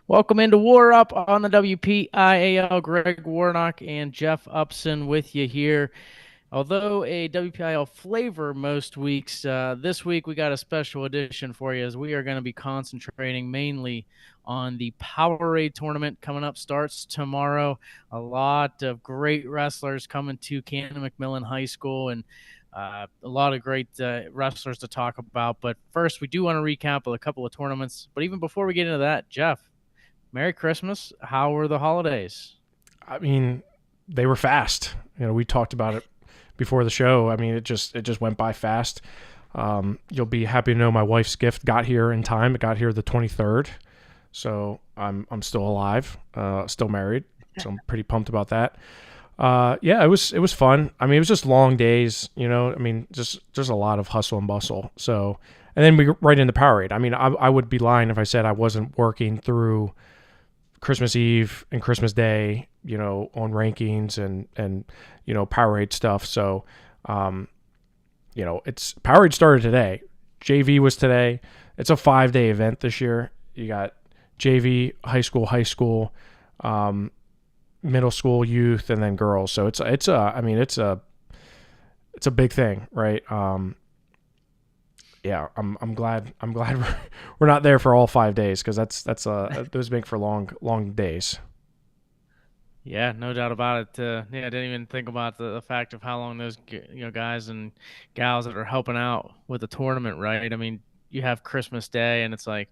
Welcome into WarUp on the WPIAL. Greg Warnock and Jeff Upson with you here. Although a WPIAL flavor most weeks, this week we got a special edition for you as we are going to be concentrating mainly on the POWERade tournament coming up. Starts tomorrow. A lot of great wrestlers coming to Cannon McMillan High School, and a lot of great wrestlers to talk about. But first, we do want to recap a couple of tournaments. But even before we get into that, Jeff, Merry Christmas. How were the holidays? I mean, they were fast. We talked about it before the show. I mean, it just went by fast. You'll be happy to know my wife's gift got here in time. It got here the 23rd, so I'm still alive, still married. So I'm pretty pumped about that. Yeah, it was fun. I mean, it was just long days. I mean, just a lot of hustle and bustle. So, and then we right into POWERade. I mean, I would be lying if I said I wasn't working through Christmas Eve and Christmas Day, on rankings and POWERade stuff. So, it's POWERade started today. JV was today. It's a 5-day event this year. You got JV, high school, middle school, youth, and then girls. So it's a big thing, right? Yeah, I'm glad we're not there for all 5 days, because those make for long days. Yeah, no doubt about it. Yeah, I didn't even think about the fact of how long those guys and gals that are helping out with the tournament, right? I mean, you have Christmas Day, and it's like,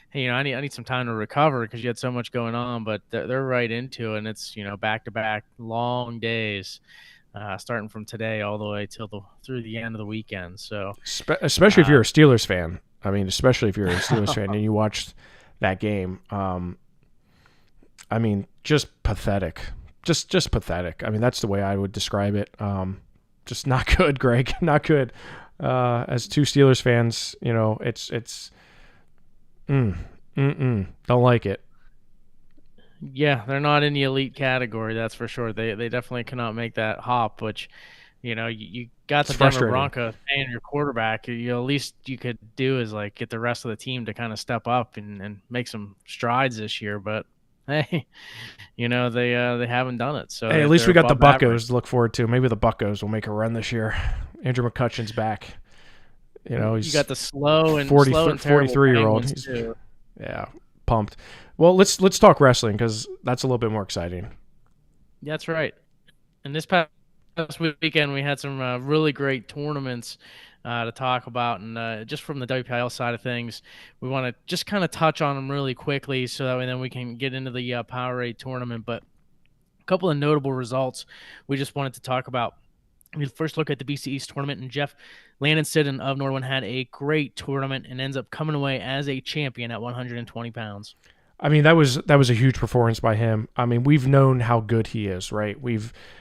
hey, I need some time to recover because you had so much going on, but they're right into it, and it's back to back long days. Starting from today all the way through the end of the weekend. So, especially if you're a Steelers fan. I mean, especially if you're a Steelers fan and you watched that game. I mean, just pathetic. Just pathetic. I mean, that's the way I would describe it. Just not good, Greg. Not good. As two Steelers fans, don't like it. Yeah, they're not in the elite category, that's for sure. They definitely cannot make that hop, which, you got the Denver Broncos paying your quarterback. At least you could do is like get the rest of the team to kind of step up and make some strides this year. But hey, they haven't done it. So hey, at least we got the Buccos to look forward to. Maybe the Buccos will make a run this year. Andrew McCutcheon's back. He's you got the slow and 43-year-old. Yeah, pumped. Well, let's talk wrestling, because that's a little bit more exciting. That's right. And this past weekend, we had some really great tournaments to talk about. And just from the WPIAL side of things, we want to just kind of touch on them really quickly so that way then we can get into the POWERade tournament. But a couple of notable results we just wanted to talk about. We first look at the BC East tournament, and Jeff Landon Sidden of Norwin had a great tournament and ends up coming away as a champion at 120 pounds. I mean, that was a huge performance by him. I mean, we've known how good he is, right?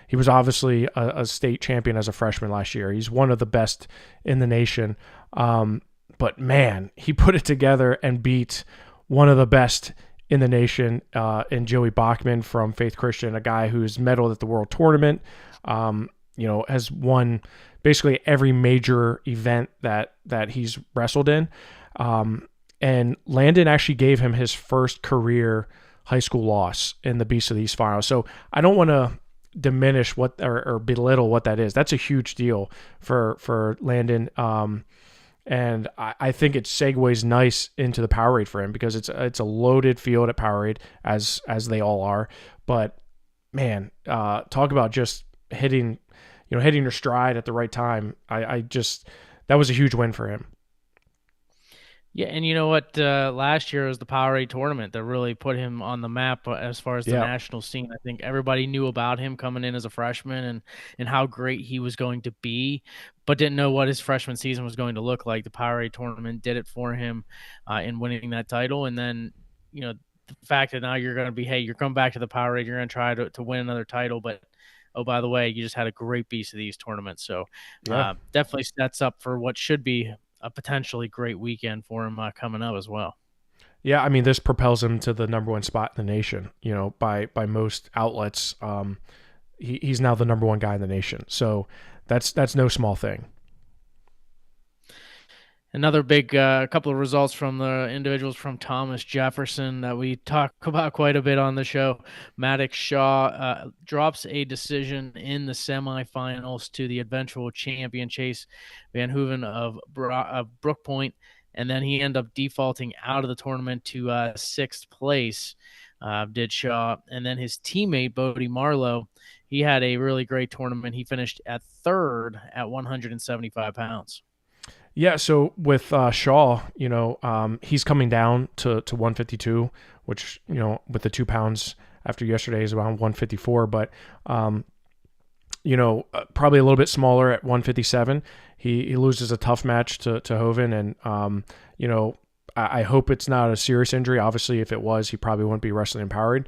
He was obviously a state champion as a freshman last year. He's one of the best in the nation. But man, he put it together and beat one of the best in the nation in Joey Bachman from Faith Christian, a guy who's medaled at the World Tournament, has won basically every major event that he's wrestled in. And Landon actually gave him his first career high school loss in the Beast of the East finals. So I don't want to diminish or belittle what that is. That's a huge deal for Landon. And I think it segues nice into the POWERade for him, because it's a loaded field at POWERade, as they all are. But man, talk about just hitting your stride at the right time. That was a huge win for him. Yeah, and you know what? Last year was the POWERade tournament that really put him on the map as far as the national scene. I think everybody knew about him coming in as a freshman and how great he was going to be, but didn't know what his freshman season was going to look like. The POWERade tournament did it for him in winning that title. And then, the fact that now you're going to be, hey, you're coming back to the POWERade, you're going to try to win another title, but oh, by the way, you just had a great Beast of these tournaments. So definitely sets up for what should be a potentially great weekend for him coming up as well. Yeah, I mean, this propels him to the number one spot in the nation. By most outlets, he's now the number one guy in the nation. So that's no small thing. Another big couple of results from the individuals from Thomas Jefferson that we talk about quite a bit on the show. Maddox Shaw drops a decision in the semifinals to the eventual champion Chase Van Hoeven of Brook Point, and then he ended up defaulting out of the tournament to sixth place. Did Shaw, and then his teammate Bodie Marlowe, he had a really great tournament. He finished at third at 175 pounds. Yeah, so with Shaw, he's coming down to 152, which, with the 2 pounds after yesterday is around 154, but, probably a little bit smaller at 157. He loses a tough match to Hoven, and, I hope it's not a serious injury. Obviously, if it was, he probably wouldn't be wrestling in POWERade.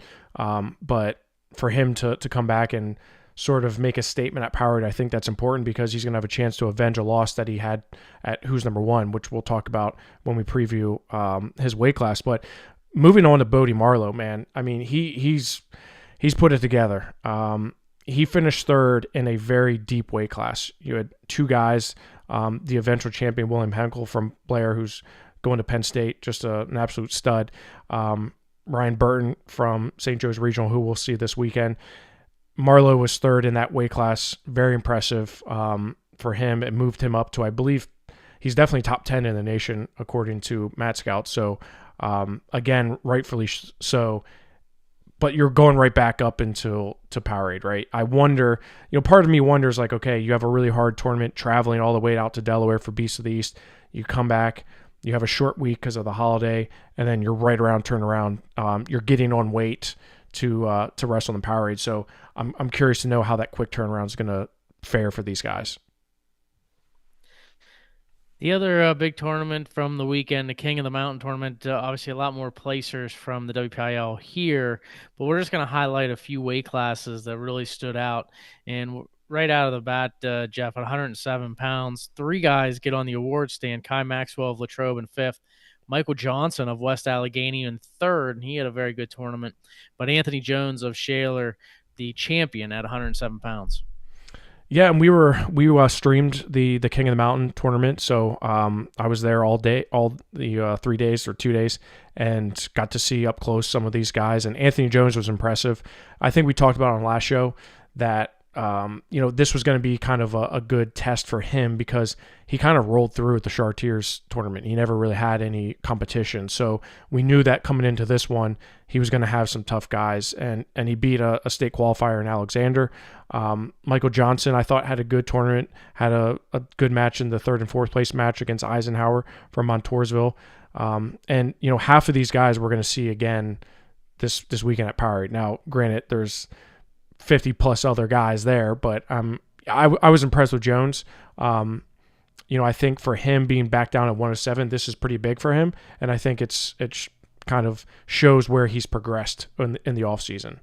But for him to come back and sort of make a statement at POWERade, I think that's important because he's going to have a chance to avenge a loss that he had at Who's Number One, which we'll talk about when we preview his weight class. But moving on to Bodie Marlowe, man, I mean, he's put it together. He finished third in a very deep weight class. You had two guys, the eventual champion William Henkel from Blair, who's going to Penn State, just an absolute stud. Ryan Burton from St. Joe's Regional, who we'll see this weekend. Marlowe was third in that weight class. Very impressive for him. It moved him up to, I believe, he's definitely top 10 in the nation, according to Matt Scout. So, again, rightfully so. But you're going right back up to POWERade, right? I wonder, part of me wonders, like, okay, you have a really hard tournament traveling all the way out to Delaware for Beast of the East. You come back, you have a short week because of the holiday, and then you're right around turnaround. You're getting on weight to wrestle in POWERade. So I'm curious to know how that quick turnaround is going to fare for these guys. The other big tournament from the weekend, the King of the Mountain tournament, obviously a lot more placers from the WPIAL here, but we're just going to highlight a few weight classes that really stood out. And right out of the bat, Jeff, at 107 pounds, three guys get on the award stand. Kai Maxwell of Latrobe in fifth, Michael Johnson of West Allegheny in third, and he had a very good tournament. But Anthony Jones of Shaler, the champion at 107 pounds. Yeah, and we streamed the King of the Mountain tournament, so I was there all day, all the 3 days or 2 days, and got to see up close some of these guys. And Anthony Jones was impressive. I think we talked about on last show that this was going to be kind of a good test for him because he kind of rolled through at the Chartiers tournament. He never really had any competition. So we knew that coming into this one, he was going to have some tough guys, and he beat a state qualifier in Alexander. Michael Johnson, I thought, had a good tournament, had a good match in the third and fourth place match against Eisenhower from Montoursville. And half of these guys we're going to see again this weekend at POWERade. Now, granted, there's 50 plus other guys there, but I was impressed with Jones. I think for him being back down at 107, this is pretty big for him, and I think it's kind of shows where he's progressed in the off season.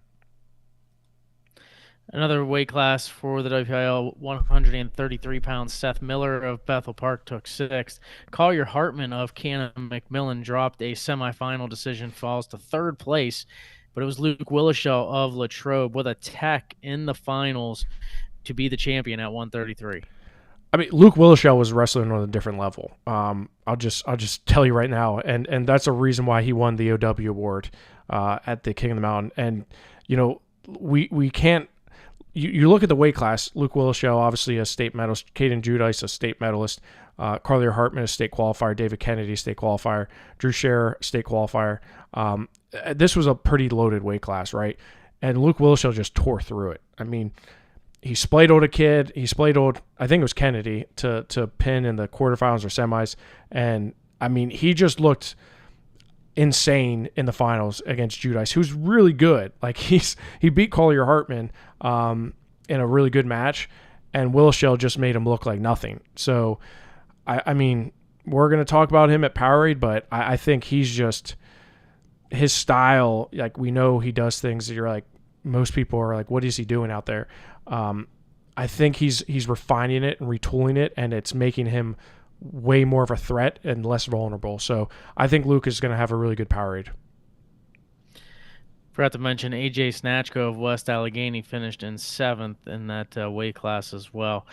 Another weight class for the WPIAL, 133 pounds. Seth Miller of Bethel Park took sixth. Collier Hartman of Cannon McMillan dropped a semifinal decision, falls to third place. But it was Luke Willishell of Latrobe with a tech in the finals to be the champion at 133. I mean, Luke Willishell was wrestling on a different level. I'll just tell you right now, and that's a reason why he won the OW award at the King of the Mountain. And we can't. You look at the weight class. Luke Willishell, obviously a state medalist. Caden Judice, a state medalist. Collier Hartman, a state qualifier. David Kennedy, state qualifier. Drew Scherer, state qualifier. This was a pretty loaded weight class, right? And Luke Willishell just tore through it. I mean, he splayed-old a kid. He splayed-old, I think it was Kennedy, to pin in the quarterfinals or semis. And, I mean, he just looked insane in the finals against Judice, who's really good. Like, he beat Collier Hartman in a really good match, and Willishell just made him look like nothing. So, I mean, we're going to talk about him at POWERade, but I think he's just – his style, like, we know he does things that you're like, most people are like, what is he doing out there? I think he's refining it and retooling it, and it's making him way more of a threat and less vulnerable. So I think Luke is going to have a really good POWERade. Forgot to mention AJ Snatchko of West Allegheny finished in seventh in that weight class as well.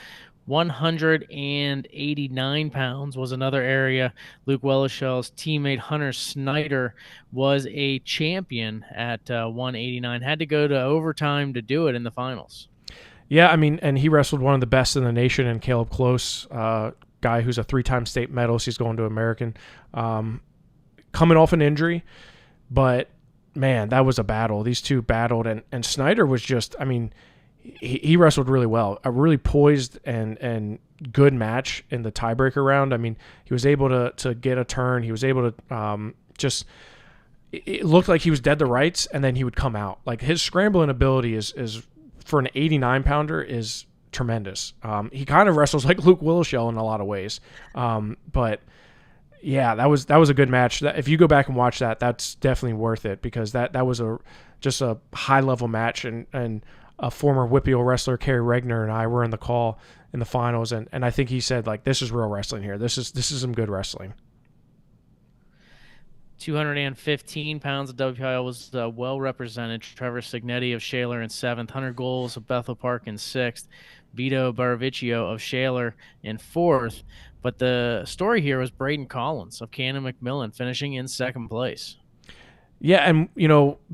189 pounds was another area. Luke Wellishell's teammate Hunter Snyder was a champion at 189. Had to go to overtime to do it in the finals. Yeah, I mean, and he wrestled one of the best in the nation, and Caleb Close, guy who's a 3-time state medalist. He's going to American, coming off an injury, but man, that was a battle. These two battled, and Snyder was just, I mean, he wrestled really well, a really poised and good match in the tiebreaker round. I mean, he was able to get a turn. He was able to just. It looked like he was dead to rights, and then he would come out. Like his scrambling ability is for an 89 pounder is tremendous. He kind of wrestles like Luke Willishell in a lot of ways, but. Yeah, that was a good match. If you go back and watch that, that's definitely worth it because that was just a high level match, and a former WPIAL wrestler, Kerry Regner, and I were in the call in the finals, and I think he said, like, this is real wrestling here. This is some good wrestling. 215 pounds of WPIAL was well represented. Trevor Signetti of Shaler in 7th, Hunter Goals of Bethel Park in 6th, Vito Baravicchio of Shaler in 4th. But the story here was Braden Collins of Cannon McMillan finishing in 2nd place. Yeah, and,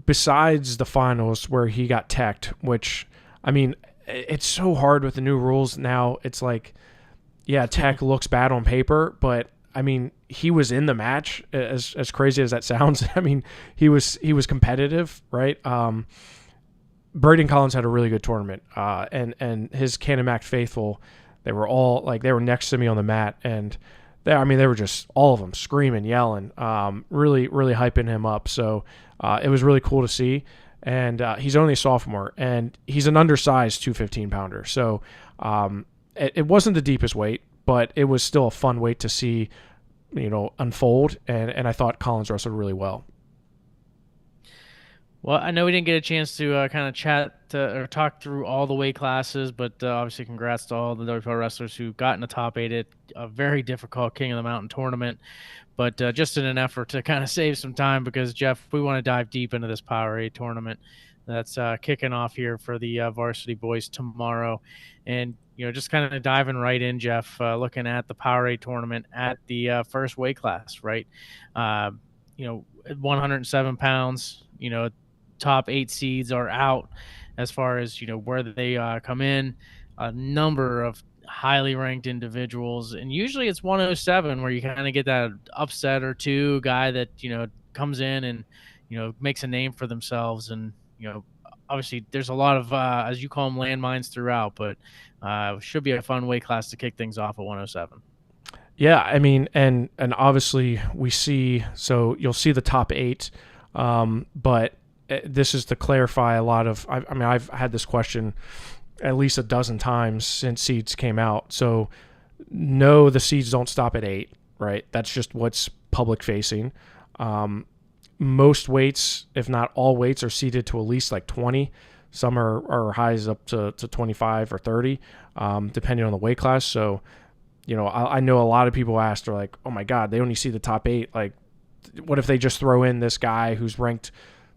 besides the finals where he got teched, which, I mean, it's so hard with the new rules now. It's like, yeah, tech looks bad on paper, but, I mean, he was in the match, as crazy as that sounds. I mean, he was competitive, right? Braden Collins had a really good tournament, and his Cannon Mac faithful, they were all, like, they were next to me on the mat, and they were just, all of them, screaming, yelling, really, really hyping him up. So it was really cool to see. And he's only a sophomore, and he's an undersized 215-pounder. So it wasn't the deepest weight, but it was still a fun weight to see, unfold. And I thought Collins wrestled really well. Well, I know we didn't get a chance to kind of chat or talk through all the weight classes, but obviously congrats to all the WPIAL wrestlers who got in the top 8 at a very difficult King of the Mountain tournament. But just in an effort to kind of save some time, because, Jeff, we want to dive deep into this POWERade tournament that's kicking off here for the varsity boys tomorrow. And, just kind of diving right in, Jeff, looking at the POWERade tournament at the first weight class, right? 107 pounds, top 8 seeds are out as far as where they come in. A number of highly ranked individuals, and usually it's 107 where you kind of get that upset or two guy that comes in and makes a name for themselves. And obviously there's a lot of as you call them, landmines throughout, but should be a fun weight class to kick things off at 107. Yeah, I mean, and obviously we see, so you'll see the top 8, but this is to clarify a lot of, I mean, I've had this question at least a dozen times since seeds came out. So no, the seeds don't stop at 8, right? That's just what's public facing. Most weights, if not all weights, are seeded to at least like 20. Some are highs up to 25 or 30, depending on the weight class. So, I know a lot of people asked, are like, oh my God, they only see the top 8. Like, what if they just throw in this guy who's ranked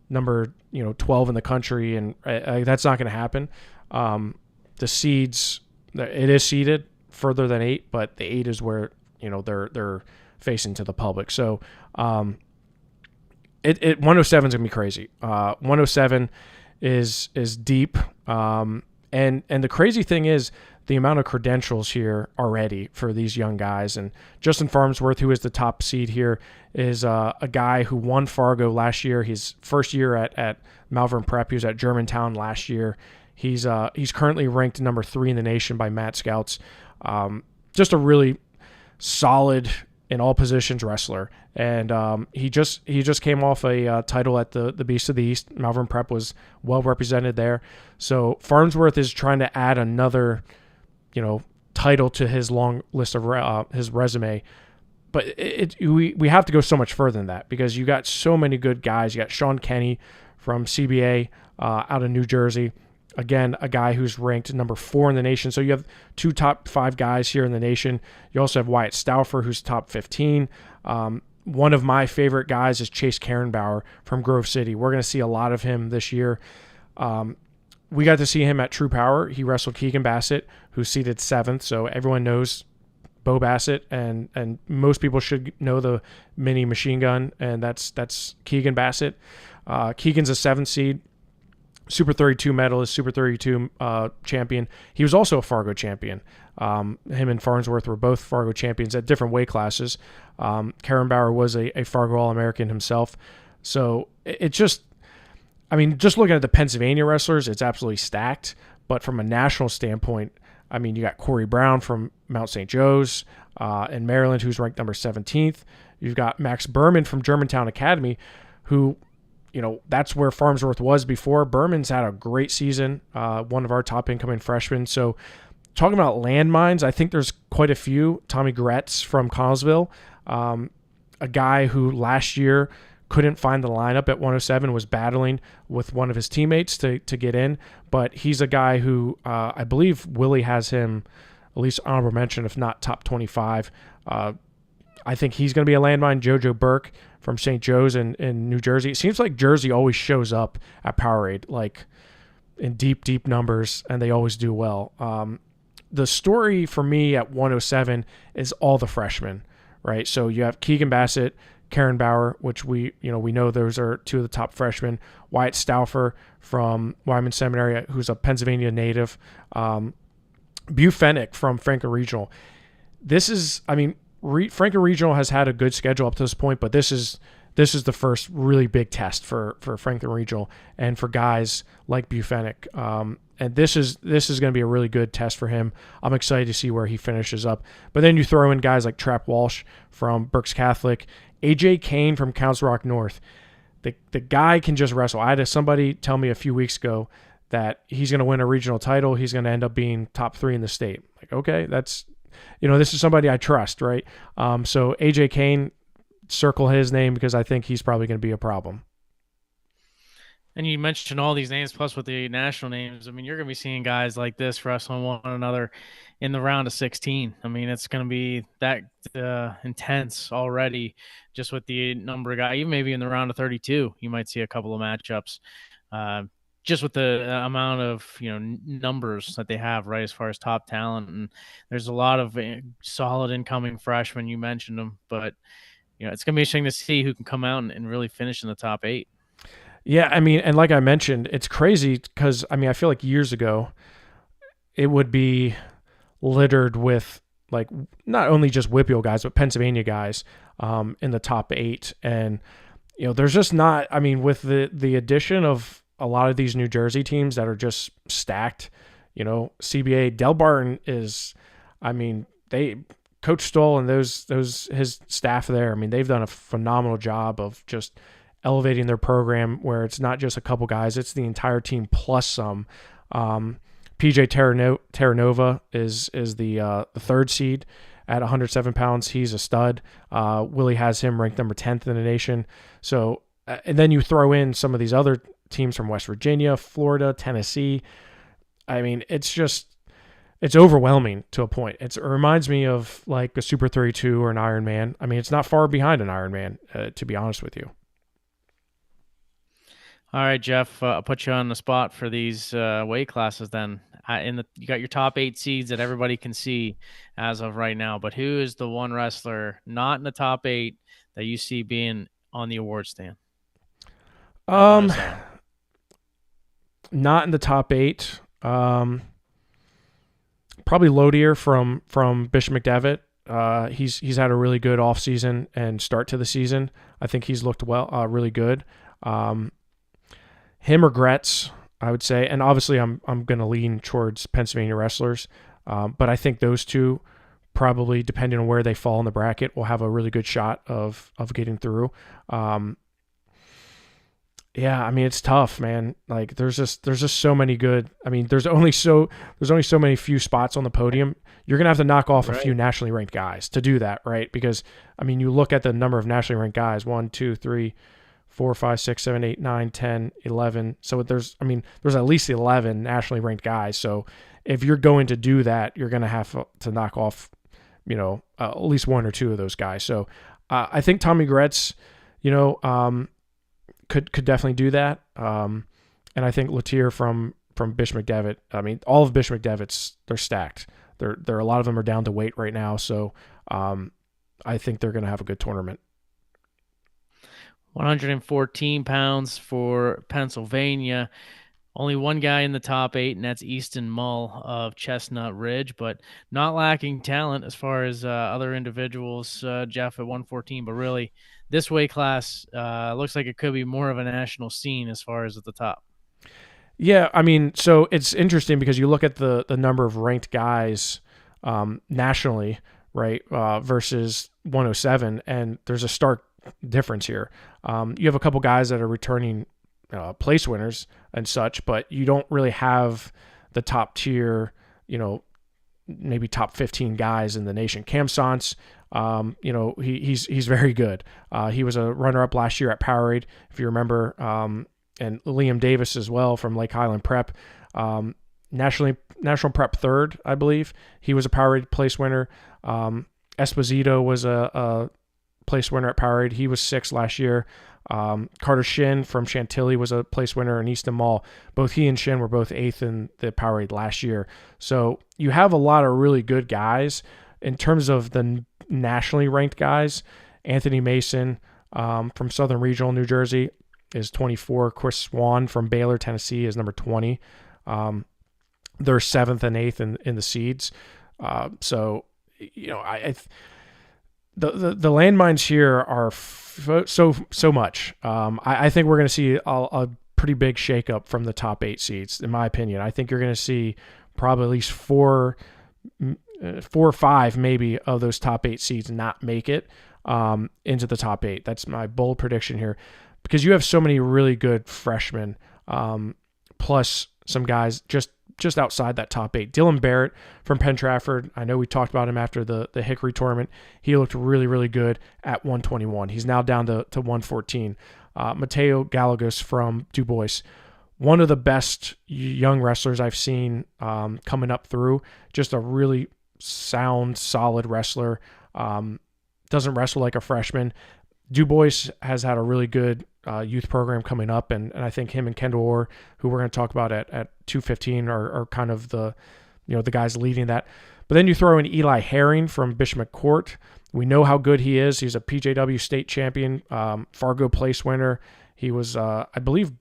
number 12 in the country, and that's not going to happen. The seeds, it is seeded further than 8, but the 8 is where they're facing to the public. So 107 is gonna be crazy. 107 is deep, and the crazy thing is the amount of credentials here already for these young guys. And Justin Farnsworth, who is the top seed here, is a guy who won Fargo last year. His first year at Malvern Prep. He was at Germantown last year. He's currently ranked number 3 in the nation by Matt Scouts. Just a really solid in all positions wrestler. And he just came off a title at the Beast of the East. Malvern Prep was well represented there. So Farnsworth is trying to add another title to his long list of his resume. But we have to go so much further than that, because you got so many good guys. You got Sean Kenny from CBA out of New Jersey. Again, a guy who's ranked number 4 in the nation. So you have 2 top 5 guys here in the nation. You also have Wyatt Stauffer, who's top 15. One of my favorite guys is Chase Karenbauer from Grove City. We're going to see a lot of him this year. we got to see him at True Power. He wrestled Keegan Bassett, who's seated 7th. So everyone knows Bo Bassett, and most people should know the mini machine gun, and that's Keegan Bassett. Keegan's a 7th seed, Super 32 medalist, Super 32 champion. He was also a Fargo champion. Him and Farnsworth were both Fargo champions at different weight classes. Karen Bauer was a Fargo All-American himself. So it just, I mean, just looking at the Pennsylvania wrestlers, it's absolutely stacked. But from a national standpoint, I mean, you got Corey Brown from Mount St. Joe's in Maryland, who's ranked number 17th. You've got Max Berman from Germantown Academy, who, you know, that's where Farnsworth was before. Berman's had a great season, one of our top incoming freshmen. So talking about landmines, I think there's quite a few. Tommy Gretz from Connellsville, a guy who last year couldn't find the lineup at 107, was battling with one of his teammates to get in. But he's a guy who I believe Willie has him at least honorable mention, if not top 25. I think he's going to be a landmine. JoJo Burke from St. Joe's in New Jersey. It seems like Jersey always shows up at POWERade, like in deep numbers, and they always do well. The story for me at 107 is all the freshmen, right? So you have Keegan Bassett, Karen Bauer, which we know those are two of the top freshmen. Wyatt Stauffer from Wyman Seminary, who's a Pennsylvania native. Bu Fennick from Franklin Regional. This is, I mean, Franklin Regional has had a good schedule up to this point, but this is the first really big test for Franklin Regional and for guys like Bu Fennick. And this is going to be a really good test for him. I'm excited to see where he finishes up. But then you throw in guys like Trap Walsh from Berks Catholic, AJ Kane from Council Rock North. The guy can just wrestle. I had somebody tell me a few weeks ago that he's going to win a regional title. He's going to end up being top 3 in the state. Like, okay, that's, this is somebody I trust, right? So AJ Kane, circle his name because I think he's probably going to be a problem. And you mentioned all these names, plus with the national names. I mean, you're going to be seeing guys like this wrestling one another in the round of 16. I mean, it's going to be that intense already, just with the number of guys. Even maybe in the round of 32, you might see a couple of matchups, just with the amount of numbers that they have, right, as far as top talent. And there's a lot of solid incoming freshmen. You mentioned them, but it's going to be interesting to see who can come out and really finish in the top 8. Yeah, I mean, and like I mentioned, it's crazy because, I mean, I feel like years ago it would be littered with, like, not only just WPIAL guys, but Pennsylvania guys in the top 8. And, there's just not, I mean, with the addition of a lot of these New Jersey teams that are just stacked, CBA, Del Barton is, I mean, Coach Stoll and his staff there, I mean, they've done a phenomenal job of just elevating their program where it's not just a couple guys, it's the entire team plus some. PJ Terranova is the 3rd seed at 107 pounds. He's a stud. Willie has him ranked number 10th in the nation. So, and then you throw in some of these other teams from West Virginia, Florida, Tennessee. I mean, it's overwhelming to a point. It reminds me of like a Super 32 or an Ironman. I mean, it's not far behind an Ironman, to be honest with you. All right, Jeff, I'll put you on the spot for these weight classes then. You got your top 8 seeds that everybody can see as of right now, but who is the one wrestler not in the top 8 that you see being on the award stand? Not in the top 8. Probably Lodier from Bishop McDevitt. He's had a really good offseason and start to the season. I think he's looked really good. Him or Gretz, I would say, and obviously I'm going to lean towards Pennsylvania wrestlers, but I think those two probably, depending on where they fall in the bracket, will have a really good shot of getting through. Yeah, I mean, it's tough, man. Like there's just so many good. I mean, there's only so many few spots on the podium. You're gonna have to knock off a few nationally ranked guys to do that, right? Because I mean, you look at the number of nationally ranked guys: 1, 2, 3, 4, 5, 6, 7, 8, 9, 10, 11. So there's at least 11 nationally ranked guys. So if you're going to do that, you're going to have to knock off, at least 1 or 2 of those guys. So I think Tommy Gretz, could definitely do that. And I think Latier from Bish McDevitt. I mean, all of Bish McDevitt's, they're stacked. They're a lot of them are down to weight right now, so I think they're going to have a good tournament. 114 pounds for Pennsylvania. Only one guy in the top 8, and that's Easton Mull of Chestnut Ridge, but not lacking talent as far as other individuals, Jeff, at 114. But really, this weight class looks like it could be more of a national scene as far as at the top. Yeah, I mean, so it's interesting because you look at the number of ranked guys nationally, right, versus 107, and there's a stark difference here. You have a couple guys that are returning place winners and such, but you don't really have the top tier, maybe top 15 guys in the nation. Cam Sance, he's very good. He was a runner-up last year at POWERade, if you remember, and Liam Davis as well from Lake Highland Prep. National Prep third, I believe. He was a POWERade place winner. Esposito was a place winner at POWERade. He was 6th last year. Carter Shin from Chantilly was a place winner, and Easton Mall. Both he and Shin were both 8th in the POWERade last year. So you have a lot of really good guys. In terms of the nationally ranked guys, Anthony Mason from Southern Regional New Jersey is 24. Chris Swan from Baylor, Tennessee is number 20. They're 7th and 8th in the seeds. The landmines here are so much. I think we're going to see a pretty big shakeup from the top 8 seeds, in my opinion. I think you're going to see probably at least 4 or 5 maybe of those top 8 seeds not make it into the top 8. That's my bold prediction here, because you have so many really good freshmen, plus some guys just outside that top 8. Dylan Barrett from Penn Trafford, I know we talked about him after the Hickory tournament. He looked really, really good at 121. He's now down to 114. Mateo Gallegos from Du Bois, one of the best young wrestlers I've seen coming up through. Just a really sound, solid wrestler. Doesn't wrestle like a freshman. Du Bois has had a really good youth program coming up, and I think him and Kendall Orr, who we're going to talk about at 215, are kind of the guys leading that. But then you throw in Eli Herring from Bishop McCourt. We know how good he is. He's a PJW state champion, Fargo place winner. He was, I believe,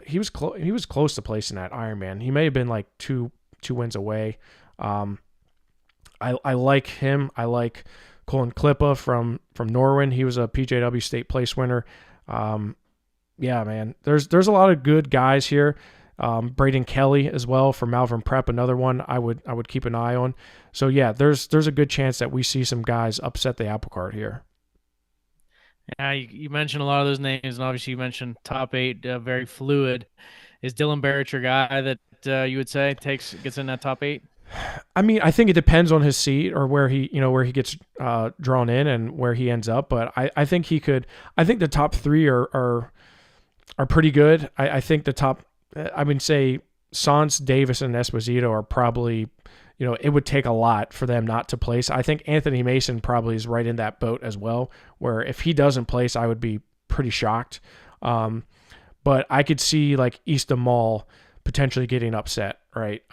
he was close to placing that Ironman. He may have been like two wins away. I like him. I like Colin Klippa from Norwin. He was a PJW state place winner. Yeah, man, there's a lot of good guys here. Braden Kelly as well from Malvern Prep, another one I would keep an eye on. So yeah, there's a good chance that we see some guys upset the apple cart here. Yeah, you mentioned a lot of those names, and obviously you mentioned top 8, very fluid. Is Dylan Barrett your guy that you would say gets in that top 8? I mean, I think it depends on his seat or where he gets drawn in and where he ends up. But I think he could. I think the top 3 are pretty good. I think the top, I would say Sance, Davis, and Esposito are probably, it would take a lot for them not to place. I think Anthony Mason probably is right in that boat as well, where if he doesn't place, I would be pretty shocked. But I could see like Easton Mall potentially getting upset, right?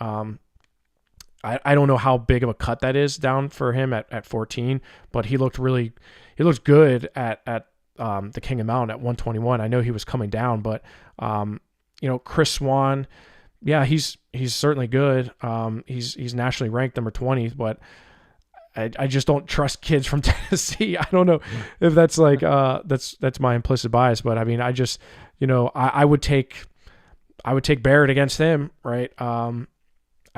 I don't know how big of a cut that is down for him at 14, but he looked good at the King of Mountain at 121. I know he was coming down, but Chris Swan, yeah, he's certainly good. He's nationally ranked number 20, but I just don't trust kids from Tennessee. I don't know if that's like that's my implicit bias, but I mean, I just I would take Barrett against him, right?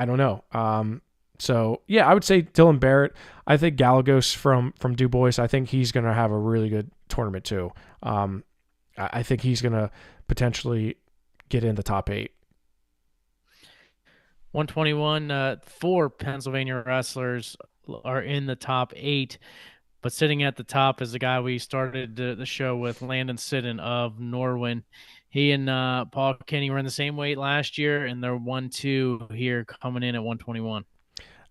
I don't know. So yeah, I would say Dylan Barrett. I think Gallegos from Du Bois, I think he's going to have a really good tournament too. I think he's going to potentially get in the top 8. 121, 4 Pennsylvania wrestlers are in the top 8, but sitting at the top is the guy we started the show with, Landon Sidden of Norwin. He and Paul Kenny were in the same weight last year, and they're 1-2 here coming in at 121.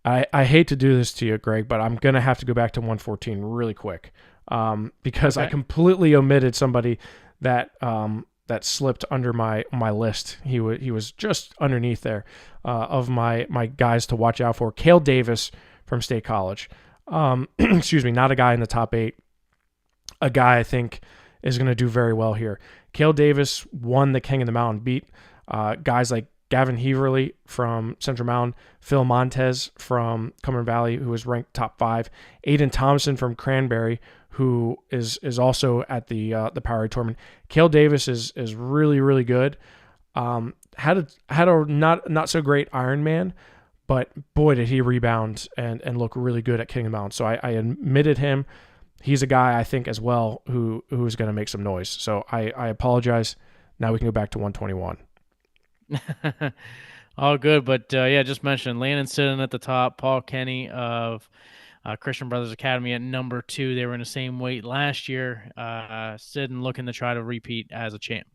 I hate to do this to you, Greg, but I'm going to have to go back to 114 really quick because I completely omitted somebody that that slipped under my list. He was just underneath there of my guys to watch out for. Cale Davis from State College. Excuse me, not a guy in the top 8. A guy I think is going to do very well here. Cale Davis won the King of the Mountain, beat guys like Gavin Heverly from Central Mountain, Phil Montez from Cumberland Valley, who was ranked top 5, Aiden Thompson from Cranberry, who is also at the POWERade tournament. Cale Davis is really, really good. Had a not so great Ironman, but boy did he rebound and look really good at King of the Mountain. So I admitted him. He's a guy I think as well who is going to make some noise. So I apologize. Now we can go back to 121. All good, but yeah, just mentioned Landon sitting at the top, Paul Kenny of Christian Brothers Academy at number 2. They were in the same weight last year. Sidden looking to try to repeat as a champ.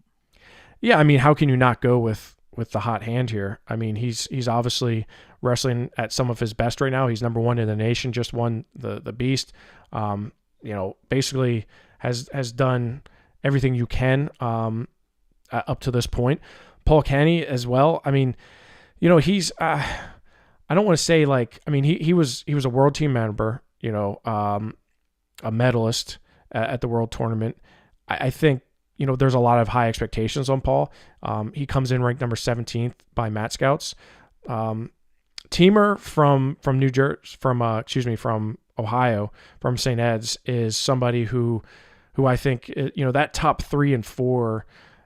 Yeah, I mean, how can you not go with the hot hand here? I mean, he's obviously wrestling at some of his best right now. He's number 1 in the nation, just won the Beast. Basically has done everything you can up to this point. Paul Kenny as well. I mean, he's I don't want to say he was a world team member, a medalist at the world tournament. I think, there's a lot of high expectations on Paul. He comes in ranked number 17th by Mat Scouts. Teamer from New Jersey, from Ohio, from St. Ed's, is somebody who I think, that top 3 and 4,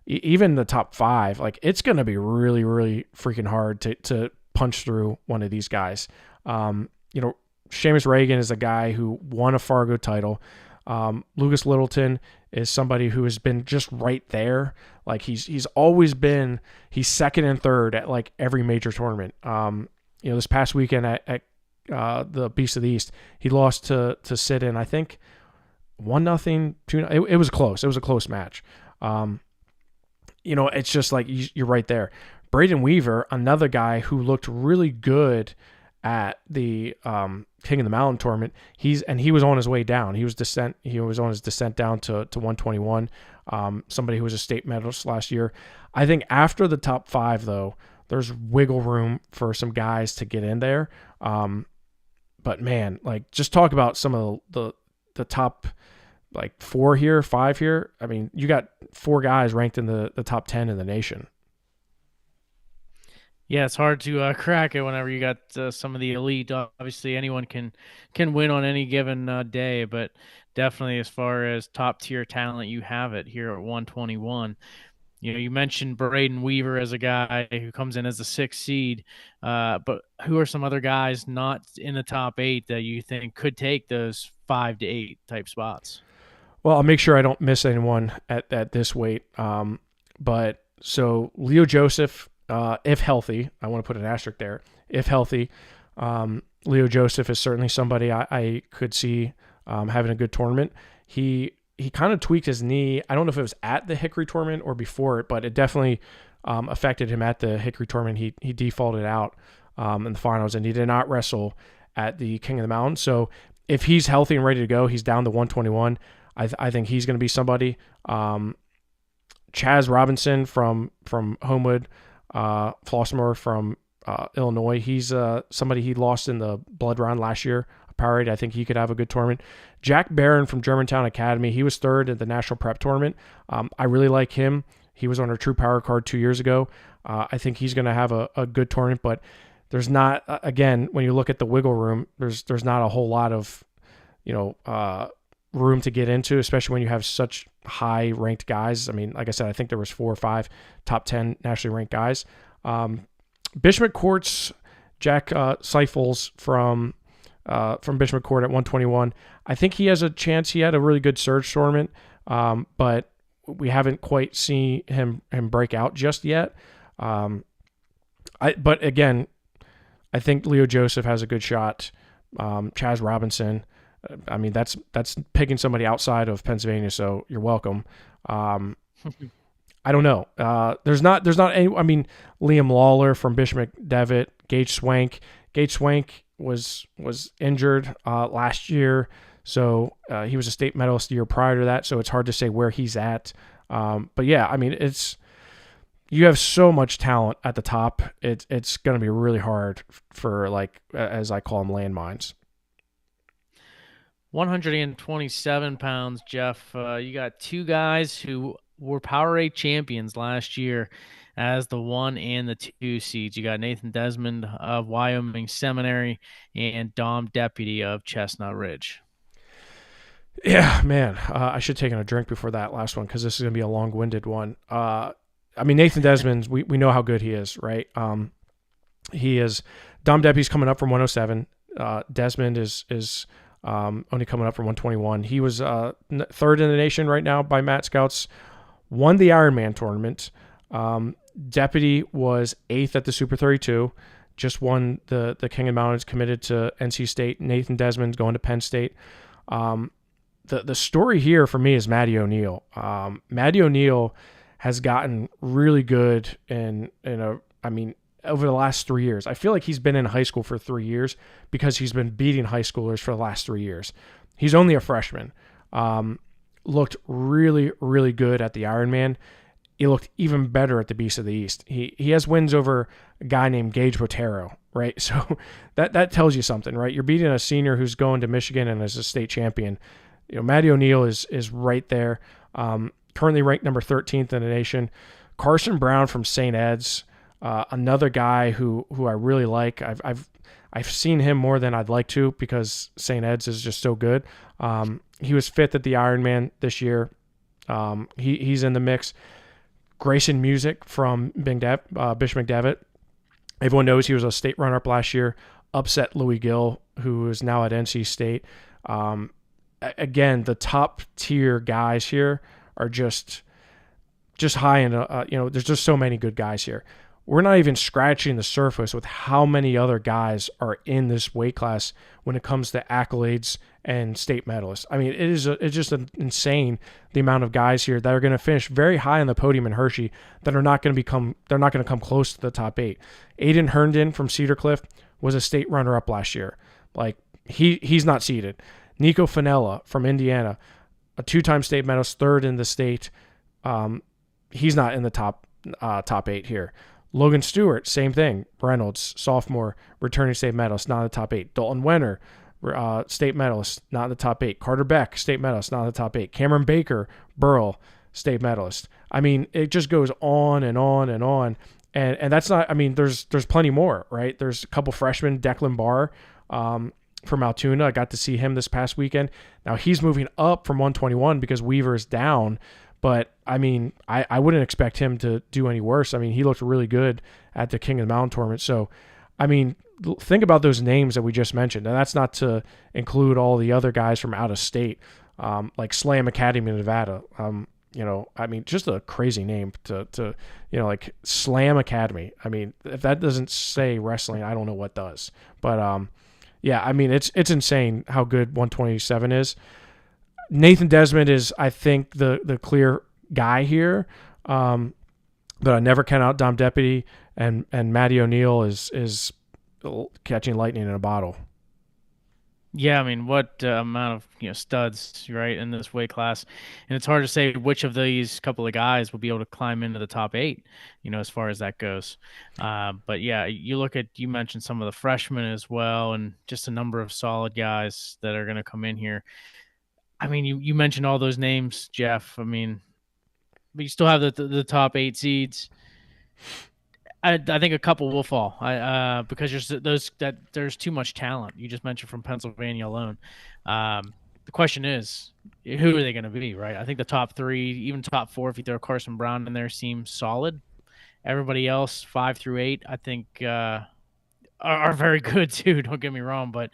even the top 5, it's going to be really, really freaking hard to punch through one of these guys. Seamus Reagan is a guy who won a Fargo title. Lucas Littleton is somebody who has been just right there. He's always been, he's second and third at every major tournament. This past weekend at the Beast of the East, he lost to Sidden, I think 1-0, 2-0. It was close. It was a close match. It's just you're right there. Braden Weaver, another guy who looked really good at the King of the Mountain tournament. He was on his way down. He was on his descent down to 121. Somebody who was a state medalist last year. I think after the top 5 though, there's wiggle room for some guys to get in there. But man, just talk about some of the top 4 here, 5 here. I mean, you got 4 guys ranked in the top 10 in the nation. Yeah, it's hard to crack it whenever you got some of the elite. Obviously, anyone can win on any given day, but definitely as far as top tier talent, you have it here at 121. You mentioned Braden Weaver as a guy who comes in as the 6th seed, but who are some other guys not in the top 8 that you think could take those 5 to 8 type spots? Well, I'll make sure I don't miss anyone at this weight. But so Leo Joseph, if healthy, I want to put an asterisk there. If healthy, Leo Joseph is certainly somebody I could see having a good tournament. He kind of tweaked his knee. I don't know if it was at the Hickory tournament or before it, but it definitely affected him at the Hickory tournament. He defaulted out in the finals, and he did not wrestle at the King of the Mountain. So if he's healthy and ready to go, he's down to 121. I think he's going to be somebody. Chaz Robinson from Homewood, Flossmoor from Illinois. He's somebody he lost in the blood round last year. POWERade, I think he could have a good tournament. Jack Barron from Germantown Academy. He was 3rd at the National Prep Tournament. I really like him. He was on our True Power card 2 years ago. I think he's going to have a good tournament, but there's not, again, when you look at the wiggle room, there's not a whole lot of, room to get into, especially when you have such high ranked guys. I mean, like I said, I think there was 4 or 5 top 10 nationally ranked guys. Bishop Court's Jack Seifels from Bishop Court at 121. I think he has a chance. He had a really good surge tournament, but we haven't quite seen him break out just yet. But again, I think Leo Joseph has a good shot. Chaz Robinson. I mean, that's picking somebody outside of Pennsylvania, so you're welcome. I don't know. There's not any. I mean, Liam Lawler from Bishop McDevitt, Gage Swank. Gage Swank was injured last year, so he was a state medalist the year prior to that. So it's hard to say where he's at But yeah, I mean, you have so much talent at the top. It's going to be really hard for, like, as I call them, landmines. 127 pounds, Jeff. You got two guys who were POWERade champions last year as the 1 and the 2 seeds. You got Nathan Desmond of Wyoming Seminary and Dom Deputy of Chestnut Ridge. Yeah, man. I should have taken a drink before that last one because this is going to be a long-winded one. I mean, Nathan Desmond, we know how good he is, right? He is Dom Deputy's coming up from 107. Desmond is only coming up from 121. He was third in the nation right now by Matt Scouts. Won the Ironman tournament. Deputy was 8th at the Super 32. Just won the King of Mountains, committed to NC State. Nathan Desmond's going to Penn State. The story here for me is Matty O'Neill. Matty O'Neill has gotten really good over the last 3 years. I feel like he's been in high school for 3 years because he's been beating high schoolers for the last 3 years. He's only a freshman. Looked really, really good at the Ironman. He looked even better at the Beast of the East. He has wins over a guy named Gage Botero, right? So that tells you something, right? You're beating a senior who's going to Michigan and is a state champion. Matty O'Neill is right there. Currently ranked number 13th in the nation. Carson Brown from St. Ed's, another guy who I really like. I've seen him more than I'd like to because St. Ed's is just so good. He was 5th at the Ironman this year. He's in the mix. Grayson Music from Bishop McDevitt. Everyone knows he was a state runner-up last year. Upset Louis Gill, who is now at NC State. Again, the top tier guys here are just high in, there's just so many good guys here. We're not even scratching the surface with how many other guys are in this weight class when it comes to accolades and state medalists. I mean, it's just insane the amount of guys here that are going to finish very high on the podium in Hershey that are not going to come close to the top 8. Aiden Herndon from Cedar Cliff was a state runner-up last year. Like, he's not seeded. Nico Finella from Indiana, a 2-time state medalist, 3rd in the state. He's not in the top 8 here. Logan Stewart, same thing. Reynolds, sophomore, returning state medalist, not in the top 8. Dalton Wenner, state medalist, not in the top 8. Carter Beck, state medalist, not in the top 8. Cameron Baker, Burl, state medalist. I mean, it just goes on and on and on. And that's not, I mean, there's plenty more, right? There's a couple freshmen, Declan Barr, from Altoona. I got to see him this past weekend. Now he's moving up from 121 because Weaver is down. But, I mean, I wouldn't expect him to do any worse. I mean, he looked really good at the King of the Mountain tournament. So, I mean, think about those names that we just mentioned. And that's not to include all the other guys from out of state, like Slam Academy in Nevada. I mean, just a crazy name to like Slam Academy. I mean, if that doesn't say wrestling, I don't know what does. But, yeah, I mean, it's insane how good 127 is. Nathan Desmond is, I think, the clear guy here, but I never count out Dom Deputy, and Matty O'Neill is catching lightning in a bottle. Yeah, I mean, what amount of studs, right, in this weight class, and it's hard to say which of these couple of guys will be able to climb into the top 8, as far as that goes. But yeah, you mentioned some of the freshmen as well, and just a number of solid guys that are going to come in here. I mean, you mentioned all those names, Jeff. I mean, but you still have the top 8 seeds. I think a couple will fall. Because there's too much talent. You just mentioned from Pennsylvania alone. The question is, who are they going to be, right? I think the top 3, even top 4, if you throw Carson Brown in there, seems solid. Everybody else, 5 through 8, I think are very good too. Don't get me wrong, but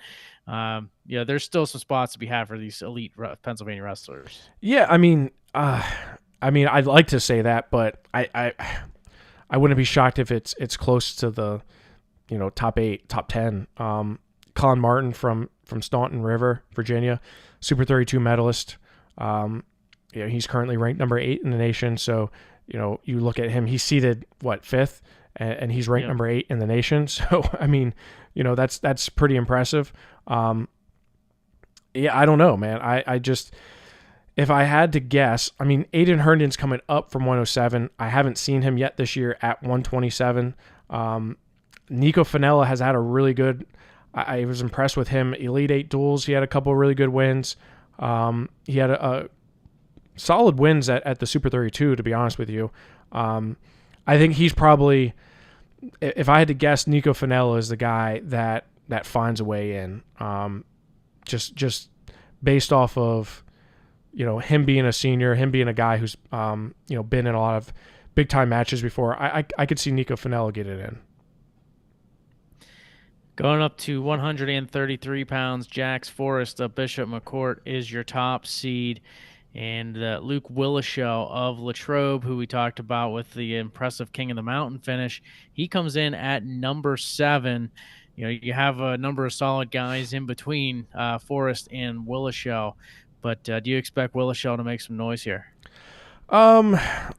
there's still some spots to be had for these elite Pennsylvania wrestlers. Yeah, I mean, I'd like to say that, but I wouldn't be shocked if it's close to the, top 8, top 10. Colin Martin from Staunton River, Virginia, Super 32 medalist. He's currently ranked number 8 in the nation. So, you look at him, he's seated 5th, and he's ranked number 8 in the nation. So, I mean, that's pretty impressive. I don't know, man. I just, If I had to guess, I mean, Aiden Herndon's coming up from 107. I haven't seen him yet this year at 127. Nico Finella has had a really good. I was impressed with him. Elite Eight duels. He had a couple of really good wins. He had a solid wins at the Super 32. To be honest with you, I think he's probably. If I had to guess, Nico Finella is the guy that finds a way in. Just based off of him being a senior, him being a guy who's been in a lot of big time matches before. I could see Nico Finella get it in. Going up to 133 pounds, Jax Forrest of Bishop McCourt is your top seed. And Luke Willishell of Latrobe, who we talked about with the impressive King of the Mountain finish, he comes in at number 7. You have a number of solid guys in between Forrest and Willishell. But do you expect Willishell to make some noise here? I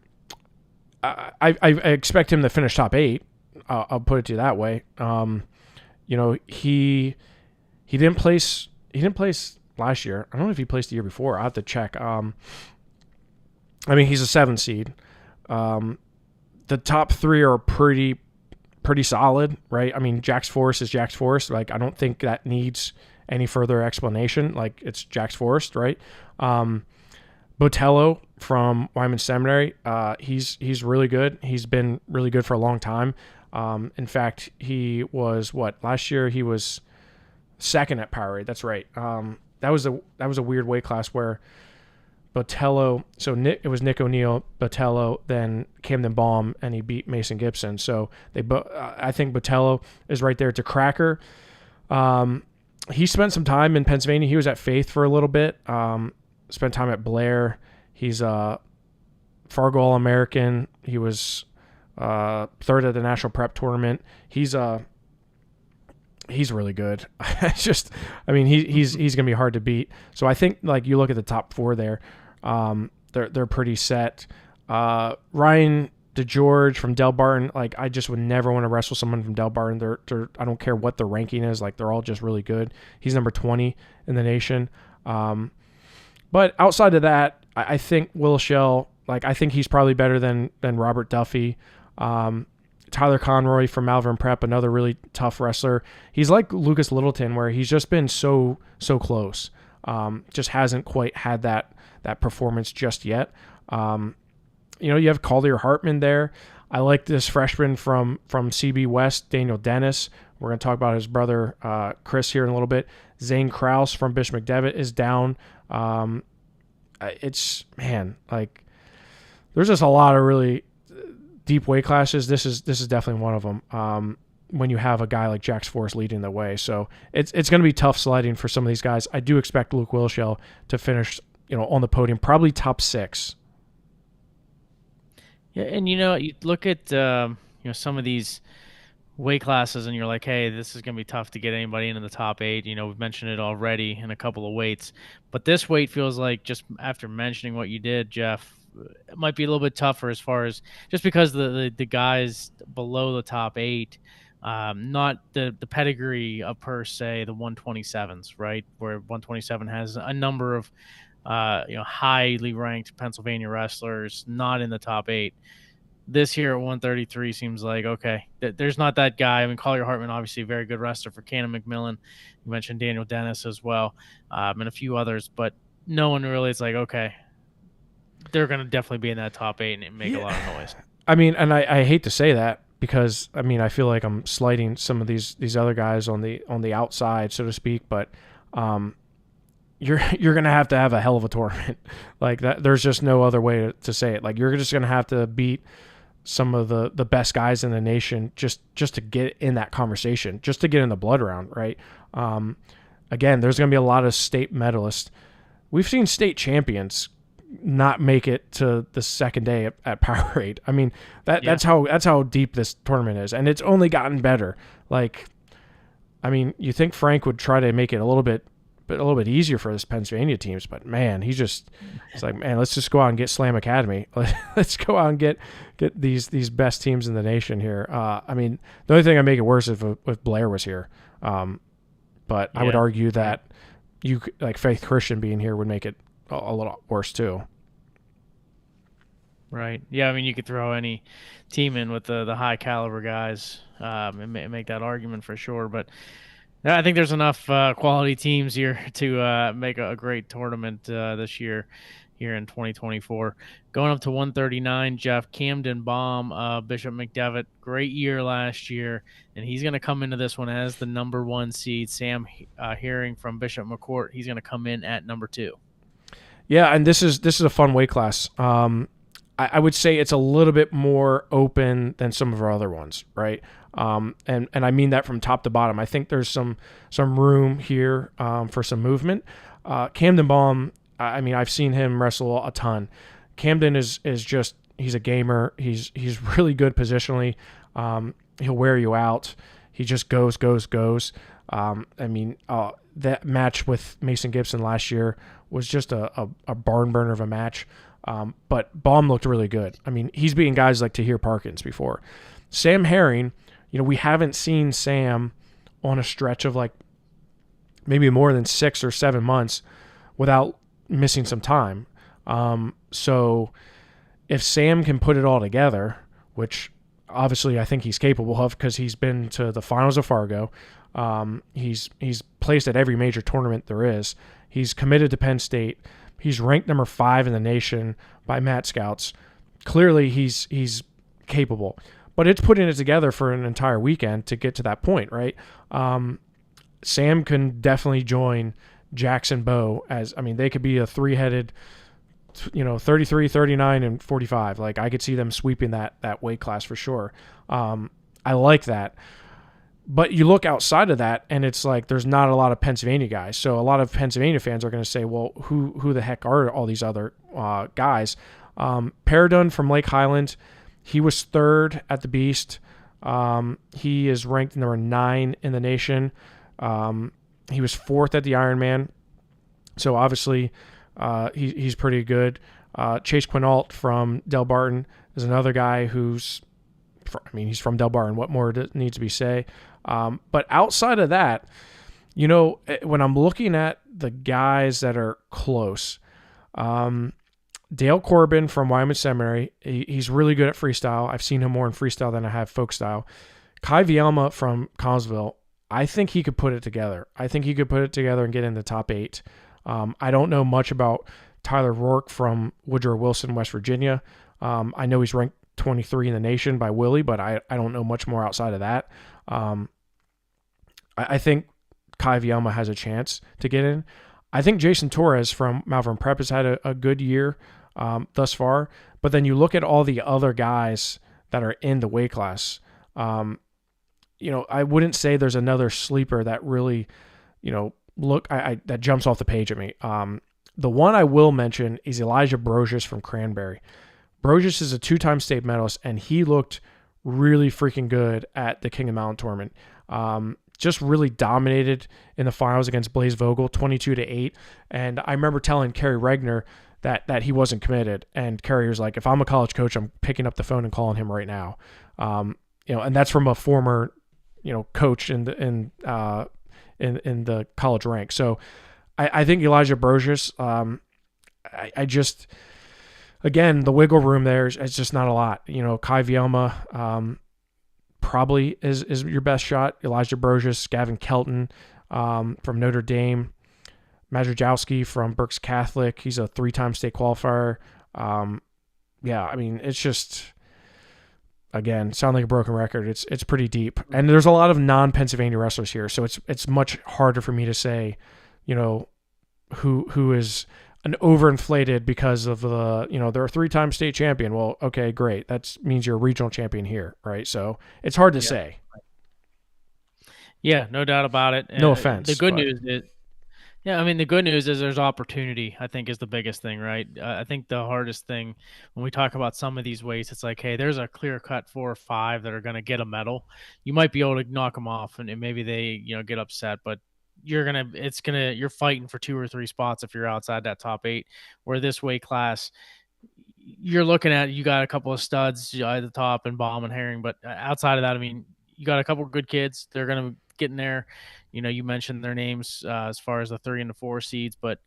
expect him to finish top 8. I'll put it to you that way. He didn't place last year. I don't know if he placed the year before. I have to check. I mean, he's a 7 seed. The top 3 are pretty solid, right? I mean, Jax Forrest is Jax Forrest. Like, I don't think that needs any further explanation. Like, it's Jax Forrest, right? Botello from Wyman Seminary, he's really good. He's been really good for a long time. In fact, he was last year he was 2nd at POWERade. That's right. That was a weird weight class where Botello. So it was Nick O'Neill, Botello, then Camden Baum, and he beat Mason Gibson. So I think Botello is right there to cracker. He spent some time in Pennsylvania. He was at Faith for a little bit. Spent time at Blair. He's a Fargo All-American. He was 3rd at the National Prep Tournament. He's really good. He's gonna be hard to beat. So I think you look at the top 4 there, they're pretty set. Ryan DeGeorge from Del Barton, I just would never want to wrestle someone from Del Barton. They're I don't care what the ranking is, they're all just really good. He's number 20 in the nation. But outside of that, I think Willishell, I think he's probably better than Robert Duffy. Tyler Conroy from Malvern Prep, another really tough wrestler. He's like Lucas Littleton, where he's just been so close. Just hasn't quite had that performance just yet. You have Calder Hartman there. I like this freshman from CB West, Daniel Dennis. We're going to talk about his brother Chris here in a little bit. Zane Krause from Bishop McDevitt is down. There's just a lot of really deep weight classes. This is definitely one of them. When you have a guy like Jax Forrest leading the way, so it's going to be tough sledding for some of these guys. I do expect Luke Willishell to finish, on the podium, probably top 6. Yeah, and you look at some of these weight classes, and you're like, hey, this is going to be tough to get anybody into the top 8. We've mentioned it already in a couple of weights, but this weight feels like, just after mentioning what you did, Jeff, it might be a little bit tougher as far as just because the guys below the top 8, not the pedigree of, per se, the 127s, right? Where 127 has a number of highly ranked Pennsylvania wrestlers not in the top 8. This here at 133 seems like, okay, there's not that guy. I mean, Collier Hartman, obviously a very good wrestler for Cannon McMillan. You mentioned Daniel Dennis as well, and a few others, but no one really is like, okay, they're going to definitely be in that top 8 and make a lot of noise. I mean, and I hate to say that, because I feel like I'm slighting some of these other guys on the outside, so to speak, but you're going to have a hell of a tournament. Like that, there's just no other way to say it. Like, you're just going to have to beat some of the best guys in the nation just to get in that conversation, just to get in the blood round, right? Again, there's going to be a lot of state medalists. We've seen state champions not make it to the second day at POWERade. I mean, that's how deep this tournament is, and it's only gotten better. You think Frank would try to make it a little bit easier for his Pennsylvania teams, but man, it's like, man, let's just go out and get Slam Academy. Let's go out and get these best teams in the nation here. The only thing I'd make it worse if Blair was here. But I would argue that Faith Christian being here would make it a lot worse too. Right. Yeah. I mean, you could throw any team in with the high caliber guys, and make that argument for sure. But yeah, I think there's enough quality teams here to make a great tournament this year here in 2024. Going up to 139, Jeff Camden Baum, Bishop McDevitt, great year last year, and he's going to come into this one as the number one seed. Sam Herring from Bishop McCourt, he's going to come in at number two. Yeah, and this is a fun weight class. I would say it's a little bit more open than some of our other ones, right? And I mean that from top to bottom. I think there's some room here for some movement. Camden Baum, I mean, I've seen him wrestle a ton. Camden is just he's a gamer. He's really good positionally. He'll wear you out. He just goes. I mean, that match with Mason Gibson last year was just a barn burner of a match. But Baum looked really good. I mean, he's beaten guys like Tahir Parkins before. Sam Herring, we haven't seen Sam on a stretch of like maybe more than 6 or 7 months without missing some time. So if Sam can put it all together, which obviously I think he's capable of because he's been to the finals of Fargo, he's placed at every major tournament there is. He's committed to Penn State. He's ranked number 5 in the nation by Mat Scouts. Clearly, he's capable, but it's putting it together for an entire weekend to get to that point, right? Sam can definitely join Jackson Bowe as, I mean, they could be a three-headed, 33, 39, and 45. Like, I could see them sweeping that weight class for sure. I like that. But you look outside of that, and it's like there's not a lot of Pennsylvania guys. So a lot of Pennsylvania fans are going to say, well, who the heck are all these other guys? Paradun from Lake Highland, he was 3rd at the Beast. He is ranked number 9 in the nation. He was 4th at the Ironman. So obviously he's pretty good. Chase Quinault from Del Barton is another guy he's from Del Barton. What more needs to be said? But outside of that, when I'm looking at the guys that are close, Dale Corbin from Wyoming Seminary, he's really good at freestyle. I've seen him more in freestyle than I have folk style. Kai Vielma from Collinsville, I think he could put it together. I think he could put it together and get in the top 8. I don't know much about Tyler Rourke from Woodrow Wilson, West Virginia. I know he's ranked 23 in the nation by Willie, but I don't know much more outside of that. I think Kai Vielma has a chance to get in. I think Jason Torres from Malvern Prep has had a good year thus far, but then you look at all the other guys that are in the weight class. I wouldn't say there's another sleeper that really, that jumps off the page at me. The one I will mention is Elijah Brosius from Cranberry. Brosius is a 2-time state medalist, and he looked really freaking good at the King of Mountain tournament. Just really dominated in the finals against Blaze Vogel, 22-8. And I remember telling Kerry Regner that he wasn't committed, and Kerry was like, "If I'm a college coach, I'm picking up the phone and calling him right now." And that's from a former, coach in the college rank. So I think Elijah Brosius. I just. Again, the wiggle room there is just not a lot. Kai Vielma probably is your best shot. Elijah Brosius, Gavin Kelton from Notre Dame, Majorjowski from Berks Catholic. He's a 3-time state qualifier. It's just, again, sound like a broken record. It's pretty deep, and there's a lot of non-Pennsylvania wrestlers here, so it's much harder for me to say, who is an overinflated because of the, they're a 3-time state champion. Well, okay, great. That means you're a regional champion here, right? So it's hard to say. Yeah, no doubt about it. No offense. The good news is, the good news is there's opportunity, I think, is the biggest thing, right? I think the hardest thing when we talk about some of these weights, it's like, hey, there's a clear-cut 4 or 5 that are going to get a medal. You might be able to knock them off, and maybe they, get upset, but you're fighting for 2 or 3 spots if you're outside that top 8. Where this weight class, you're looking at, you got a couple of studs at the top and Baum and Herring, but outside of that, you got a couple of good kids. They're going to get in there. You mentioned their names as far as the 3 and the 4 seeds, but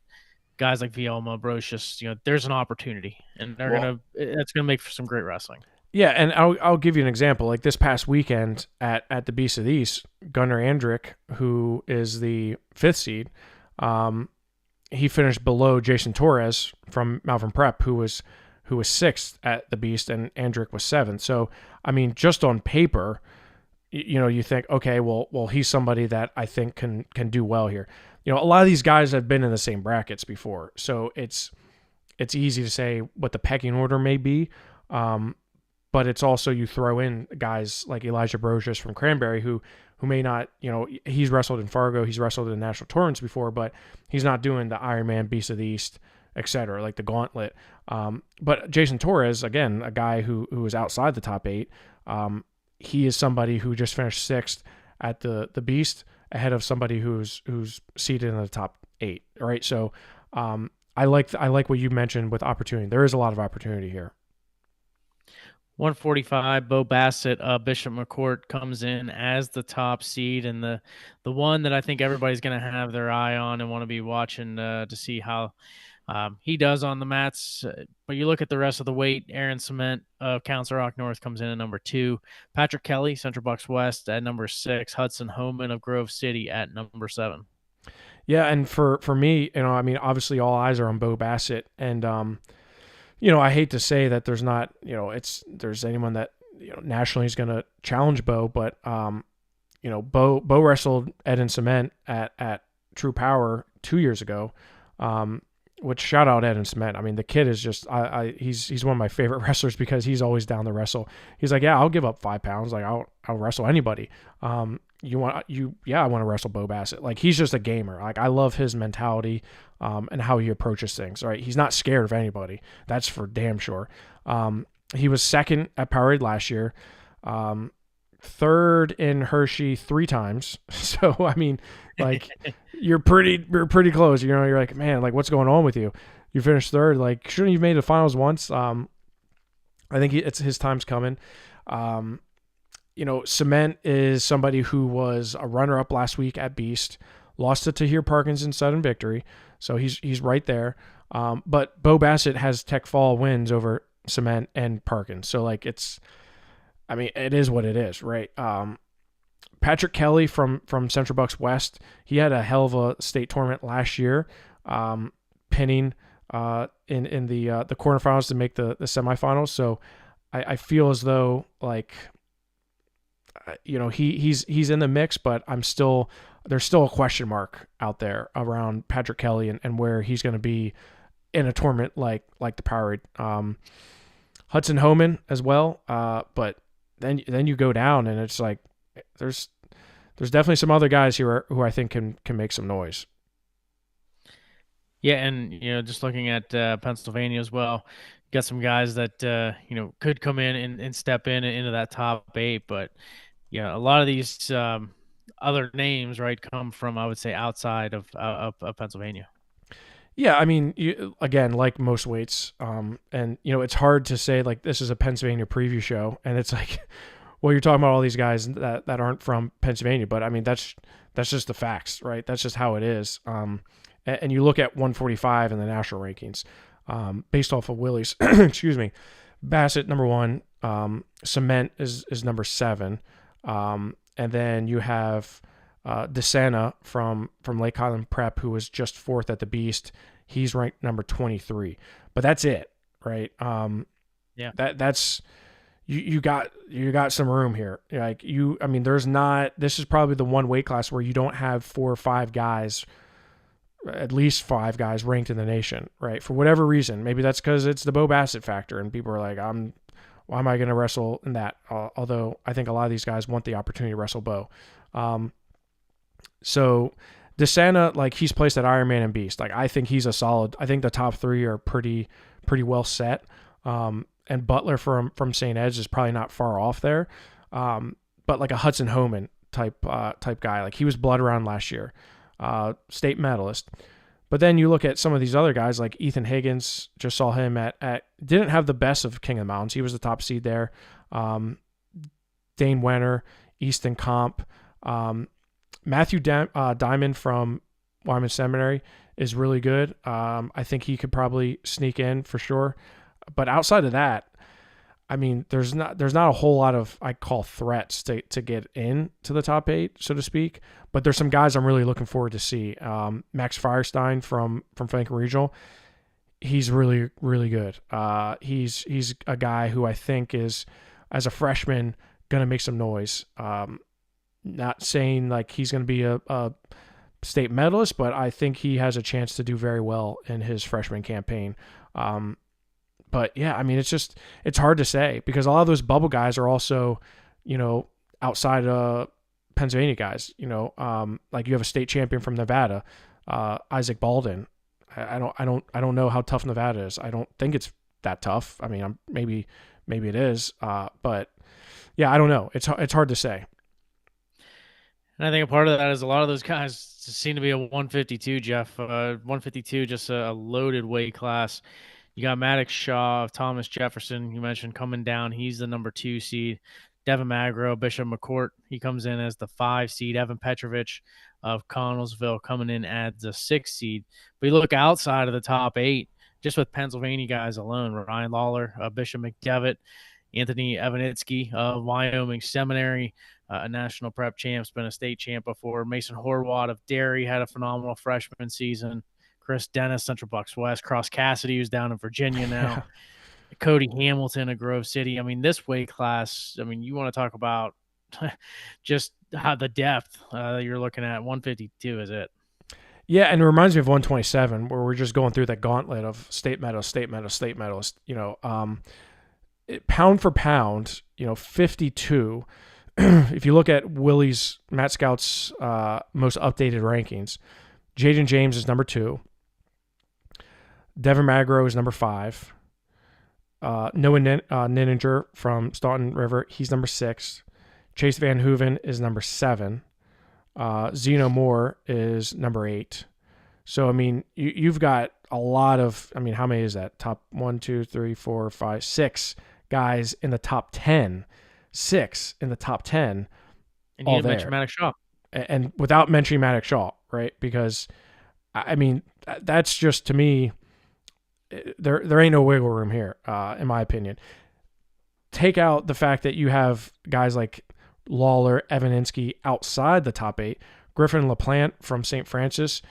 guys like Vielma, Brocious, there's an opportunity, and Well, that's gonna make for some great wrestling. yeah, and I'll give you an example. Like this past weekend at the Beast of the East, Gunnar Andrick, who is the fifth seed, um, he finished below Jason Torres from Malvern Prep, who was sixth at the Beast, and Andrick was seventh. So I mean, just on paper, you think, okay, well, he's somebody that I think can do well here. A lot of these guys have been in the same brackets before, so it's easy to say what the pecking order may be. But it's also, you throw in guys like Elijah Brocious from Cranberry, who may not, he's wrestled in Fargo, he's wrestled in national tournaments before, but he's not doing the Ironman, Beast of the East, etc., like the Gauntlet. But Jason Torres, again, a guy who is outside the top eight, he is somebody who just finished sixth at the Beast, ahead of somebody who's seated in the top eight. All right, so I like what you mentioned with opportunity. There is a lot of opportunity here. 145, Bo Bassett, Bishop McCourt comes in as the top seed, and the one that I think everybody's going to have their eye on and want to be watching to see how he does on the mats. But you look at the rest of the weight, Aaron Cement of Council Rock North comes in at number 2, Patrick Kelly, Central Bucks West at number 6, Hudson Homan of Grove City at number 7. Yeah, and for me, I mean, obviously all eyes are on Bo Bassett, and I hate to say that there's not, there's anyone that nationally is going to challenge Bo, but Bo wrestled Ed and Cement at True Power 2 years ago. Which, shout out Ed and Cement. I mean, the kid is just, he's one of my favorite wrestlers because he's always down to wrestle. He's like, yeah, I'll give up 5 pounds. Like I'll wrestle anybody. I want to wrestle Bo Bassett. Like, he's just a gamer. Like, I love his mentality, and how he approaches things. Right. He's not scared of anybody. That's for damn sure. He was second at POWERade last year. Third in Hershey 3 times. So, I mean, like, you're pretty close. You're like, man, like, what's going on with you? You finished third. Like, shouldn't you have made the finals once? I think it's his time's coming. Cement is somebody who was a runner-up last week at Beast, lost to Tahir Parkins in sudden victory, so he's right there. But Bo Bassett has Tech Fall wins over Cement and Parkins, so like it is what it is, right? Patrick Kelly from Central Bucks West, he had a hell of a state tournament last year, pinning in the quarterfinals to make the semifinals. So I feel as though, like, he's in the mix, but there's still a question mark out there around Patrick Kelly and where he's going to be in a tournament like the POWERade. Hudson Homan as well, but then you go down and it's like there's definitely some other guys here who I think can make some noise. Yeah, and just looking at Pennsylvania as well, got some guys that could come in and step into that top 8, but a lot of these other names, right, come from, I would say, outside of Pennsylvania. Yeah, I mean, again, like most weights, and it's hard to say, like, this is a Pennsylvania preview show, and it's like, well, you're talking about all these guys that aren't from Pennsylvania, but I mean, that's just the facts, right? That's just how it is. And you look at 145 in the national rankings, based off of Willie's, excuse me, Bassett number 1, Cement is number 7, and then you have DeSena from Lake Highland Prep, who was just 4th at the Beast. He's ranked number 23, but that's it, right? Yeah, that's you got some room here. Like, I mean, this is probably the one weight class where you don't have 4 or 5 guys, at least 5 guys ranked in the nation, right? For whatever reason, maybe that's because it's the Bo Bassett factor, and people are like, why am I going to wrestle in that? Although I think a lot of these guys want the opportunity to wrestle Bo. So DeSena, like, he's placed at Ironman and Beast. Like, I think he's a solid. I think the top 3 are pretty well set. And Butler from St. Ed's is probably not far off there. But like a Hudson Homan type guy, like, he was blood around last year, state medalist. But then you look at some of these other guys, like Ethan Higgins, just saw him at didn't have the best of King of the Mountains. He was the top seed there. Dane Wenner, Easton Comp, Matthew Diamond from Wyoming Seminary is really good. I think he could probably sneak in for sure. But outside of that, I mean, there's not a whole lot of I call threats to get in to the top 8, so to speak. But there's some guys I'm really looking forward to see. Max Firestein from Franklin Regional, he's really really good. He's a guy who I think is, as a freshman, gonna make some noise. Not saying like he's gonna be a state medalist, but I think he has a chance to do very well in his freshman campaign. But yeah, I mean, it's hard to say because a lot of those bubble guys are also, outside Pennsylvania guys. Like you have a state champion from Nevada, Isaac Baldwin. I don't know how tough Nevada is. I don't think it's that tough. I mean, maybe it is. But yeah, I don't know. It's hard to say. And I think a part of that is a lot of those guys seem to be a 152, Jeff. 152, just a loaded weight class. You got Maddox Shaw of Thomas Jefferson, you mentioned, coming down. He's the number 2 seed. Devin Magro, Bishop McCourt, he comes in as the 5 seed. Evan Petrovich of Connellsville coming in as the 6 seed. But you look outside of the top 8, just with Pennsylvania guys alone, Ryan Lawler, Bishop McDevitt, Anthony Evanitsky of Wyoming Seminary, a national prep champ, been a state champ before. Mason Horwath of Derry had a phenomenal freshman season. Chris Dennis, Central Bucks West. Cross Cassidy, who's down in Virginia now. Cody Hamilton of Grove City. I mean, this weight class, I mean, you want to talk about just how the depth you're looking at. 152 is it. Yeah, and it reminds me of 127, where we're just going through that gauntlet of state medalist, pound for pound, 52. If you look at Matt Scout's most updated rankings, Jaden James is number 2. Devin Magro is number 5. Noah Nininger from Staunton River, he's number 6. Chase Van Hooven is number 7. Zeno Moore is number 8. So, I mean, you've got a lot of, I mean, how many is that? Top 1, 2, 3, 4, 5, 6 guys in the top 10. 6 in the top 10. And you didn't mention Maddox Shaw. And without mentioning Maddox Shaw, right? Because, I mean, that's just, to me, there ain't no wiggle room here, in my opinion. Take out the fact that you have guys like Lawler, Evaninsky outside the top 8. Griffin LaPlante from St. Francis,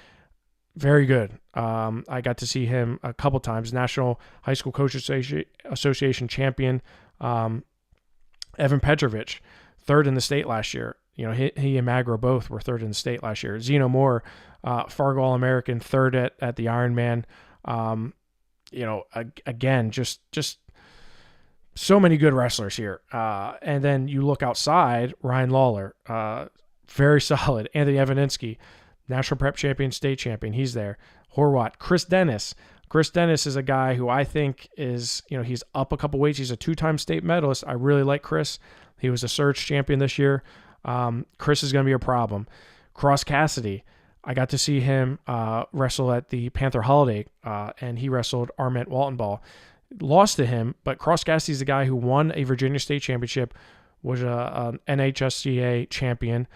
very good. I got to see him a couple times. National High School Coaches Association champion. Evan Petrovich, 3rd in the state last year. He and Magro both were 3rd in the state last year. Zeno Moore, Fargo All-American, 3rd at the Ironman. Again, just so many good wrestlers here. And then you look outside, Ryan Lawler, very solid. Anthony Evaninsky, national prep champion, state champion. He's there. Horwath, Chris Dennis. Chris Dennis is a guy who I think is, he's up a couple weights. He's a 2-time state medalist. I really like Chris. He was a surge champion this year. Chris is going to be a problem. Cross Cassidy, I got to see him wrestle at the Panther Holiday, and he wrestled Arment Waltonball. Lost to him, but Cross Cassidy's the guy who won a Virginia State Championship, was an NHSCA champion.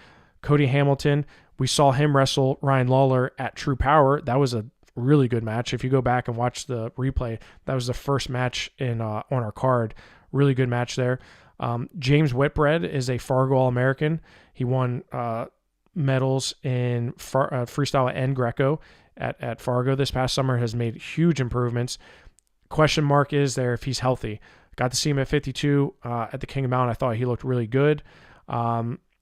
Cody Hamilton, we saw him wrestle Ryan Lawler at True Power. That was a really good match. If you go back and watch the replay, that was the first match on our card. Really good match there. James Whitbread is a Fargo All-American. He won medals in freestyle and Greco at Fargo this past summer, has made huge improvements. Question mark is there if he's healthy. Got to see him at 52 at the King of Mountain. I thought he looked really good.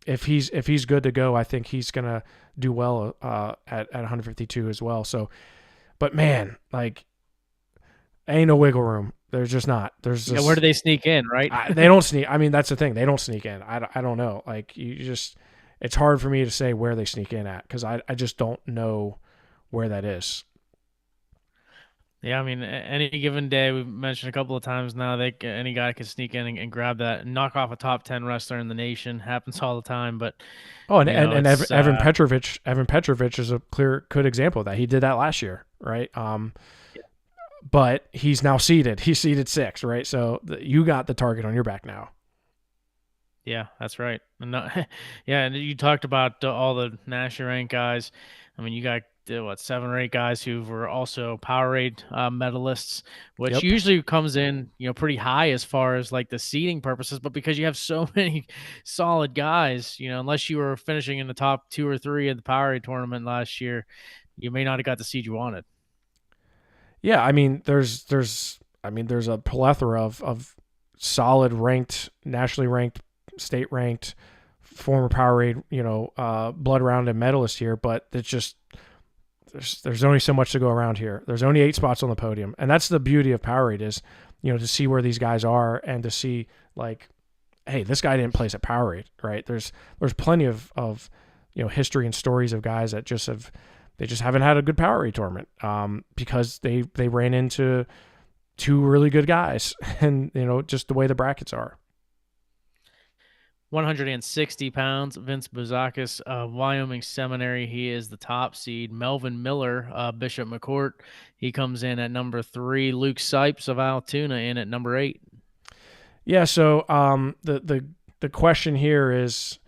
If he's good to go, I think he's gonna do well at 152 as well. So, but man, like, ain't no wiggle room. There's just not. There's just, where do they sneak in, right? They don't sneak. I mean, that's the thing. They don't sneak in. I don't know. Like, it's hard for me to say where they sneak in at because I just don't know where that is. Yeah, I mean, any given day, we've mentioned a couple of times now, any guy can sneak in and grab that and knock off a top 10 wrestler in the nation. Happens all the time, but Evan Petrovich is a good example of that. He did that last year, right? But he's now seeded. He's seeded 6, right? So you got the target on your back now. Yeah, that's right. And you talked about all the national ranked guys. I mean, you got 7 or 8 guys who were also POWERade medalists, which Yep. usually comes in, pretty high as far as like the seeding purposes. But because you have so many solid guys, unless you were finishing in the top 2 or 3 of the POWERade tournament last year, you may not have got the seed you wanted. Yeah, I mean, there's a plethora of solid ranked, nationally ranked, state ranked, former POWERade, blood round and medalist here, but it's just there's only so much to go around here. There's only 8 spots on the podium, and that's the beauty of POWERade is, to see where these guys are and to see like, hey, this guy didn't place at POWERade, right? There's plenty of history and stories of guys that they just haven't had a good POWERade tournament because they ran into 2 really good guys, and just the way the brackets are. 160 pounds, Vince Buzakis of Wyoming Seminary. He is the top seed. Melvin Miller, Bishop McCourt. He comes in at number 3. Luke Sipes of Altoona in at number 8. Yeah. So the question here is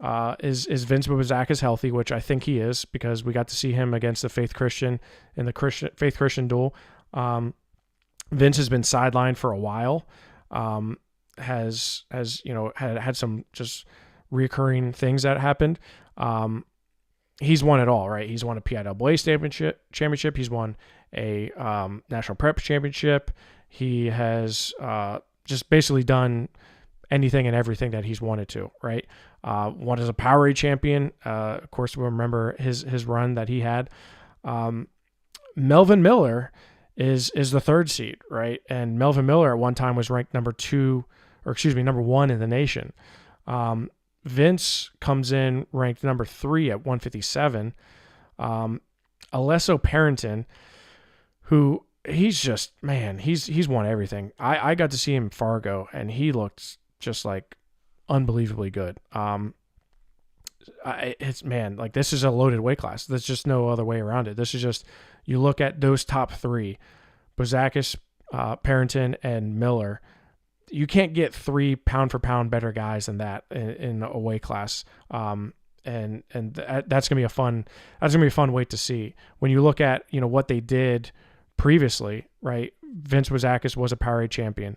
Vince Buzakis healthy, which I think he is because we got to see him against the Faith Christian in the Faith Christian duel. Vince has been sidelined for a while. Has had some just reoccurring things that happened. He's won it all, right? He's won a PIAA championship. He's won a national prep championship. He has just basically done anything and everything that he's wanted to, right? One as a POWERade champion. Of course, we remember his run that he had. Melvin Miller is the 3rd seed, right? And Melvin Miller at one time was ranked number 1 in the nation. Vince comes in ranked number 3 at 157. Alesso Parrington, who he's won everything. I got to see him in Fargo, and he looked just like unbelievably good. This is a loaded weight class. There's just no other way around it. This is just, you look at those top 3, Bozakis, Parrington, and Miller. You can't get 3 pound for pound better guys than that in a weight class. And that's gonna be a fun weight to see. When you look at what they did previously, right? Vince Bozakis was a POWERade champion.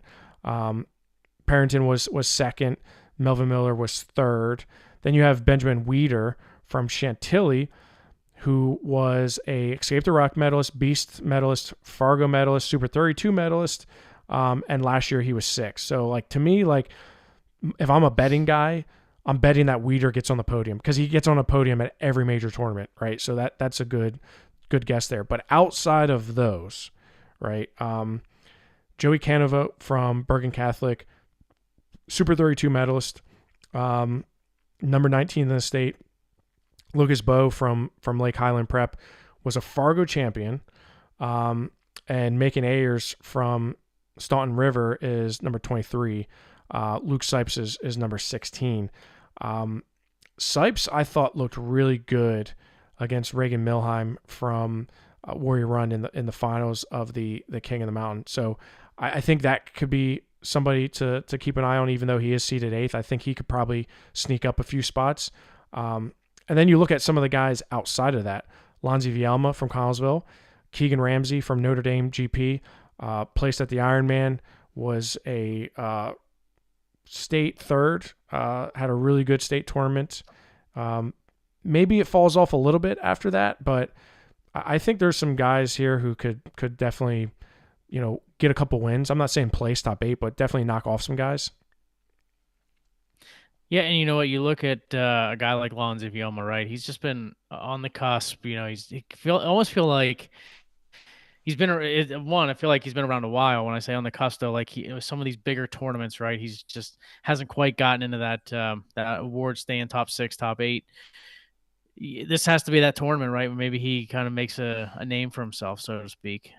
Parrington was 2nd. Melvin Miller was 3rd. Then you have Benjamin Weeder from Chantilly, who was a Escape the Rock medalist, Beast medalist, Fargo medalist, Super 32 medalist, and last year he was 6th. So, to me, if I'm a betting guy, I'm betting that Weeder gets on the podium because he gets on a podium at every major tournament, right? So that's a good guess there. But outside of those, right, Joey Canova from Bergen Catholic, Super 32 medalist, number 19 in the state. Lucas Bowe from Lake Highland Prep was a Fargo champion, and Macon Ayers from Staunton River is number 23. Luke Sipes is number 16. Sipes, I thought, looked really good against Reagan Milheim from Warrior Run in the finals of the King of the Mountain. So I think that could be somebody to keep an eye on, even though he is seeded 8th. I think he could probably sneak up a few spots. And then you look at some of the guys outside of that. Lonzy Vielma from Connellsville, Keegan Ramsey from Notre Dame GP, placed at the Ironman, was a state 3rd, had a really good state tournament. Maybe it falls off a little bit after that, but I think there's some guys here who could definitely, get a couple wins. I'm not saying place top 8, but definitely knock off some guys. Yeah, and you know what? You look at a guy like Lonzy Vielma, right? He's just been on the cusp. Almost feel like he's been I feel like he's been around a while. When I say on the cusp, though, some of these bigger tournaments, right? He's just hasn't quite gotten into that award, staying top 6, top 8. This has to be that tournament, right? Maybe he kind of makes a name for himself, so to speak,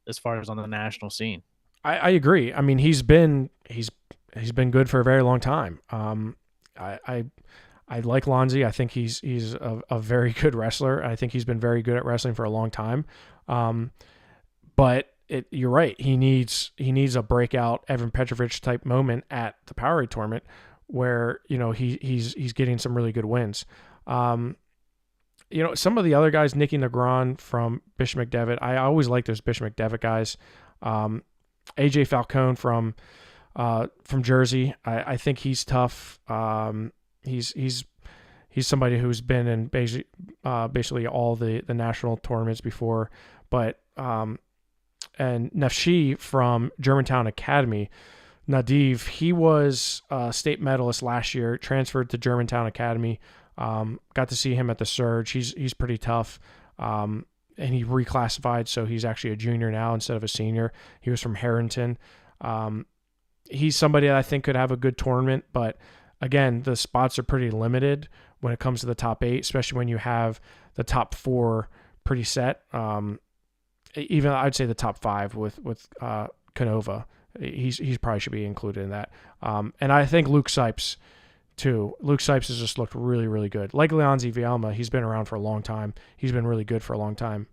as far as on the national scene. I agree. I mean, he's been good for a very long time. I like Lonzy. I think he's a very good wrestler. I think he's been very good at wrestling for a long time. But you're right. He needs a breakout Evan Petrovich type moment at the POWERade tournament where he's getting some really good wins. Some of the other guys, Nicky Negron from Bishop McDevitt. I always like those Bishop McDevitt guys. AJ Falcone from Jersey. I think he's tough. He's somebody who's been in basically all the national tournaments before. But and Nafshi from Germantown Academy, Nadiv, he was a state medalist last year, transferred to Germantown Academy. Got to see him at the Surge. He's pretty tough. And he reclassified, so he's actually a junior now instead of a senior. He was from Harrington. He's somebody that I think could have a good tournament, but again, the spots are pretty limited when it comes to the top 8, especially when you have the top 4 pretty set. Even I'd say the top 5 with Canova. He's probably should be included in that. And I think Luke Sipes too. Luke Sipes has just looked really, really good. Like Leonzi Vielma, he's been around for a long time. He's been really good for a long time.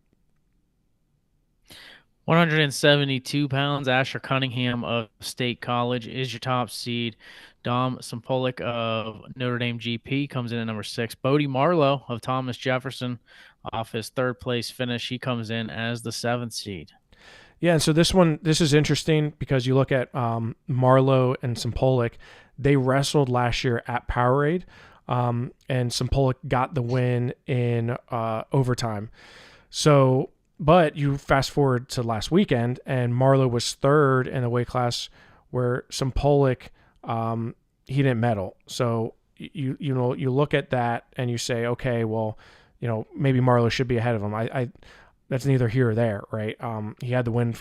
172 pounds. Asher Cunningham of State College is your top seed. Dom Sampolik of Notre Dame GP comes in at number 6. Bodie Marlowe of Thomas Jefferson off his 3rd place finish. He comes in as the 7th seed. Yeah, and so this is interesting because you look at Marlowe and Sampolik. They wrestled last year at POWERade, and Sampolik got the win in overtime. So, but you fast forward to last weekend, and Marlowe was 3rd in the weight class where Sampolik he didn't medal. So you look at that and you say, okay, well, maybe Marlowe should be ahead of him. I that's neither here or there, right? He had the win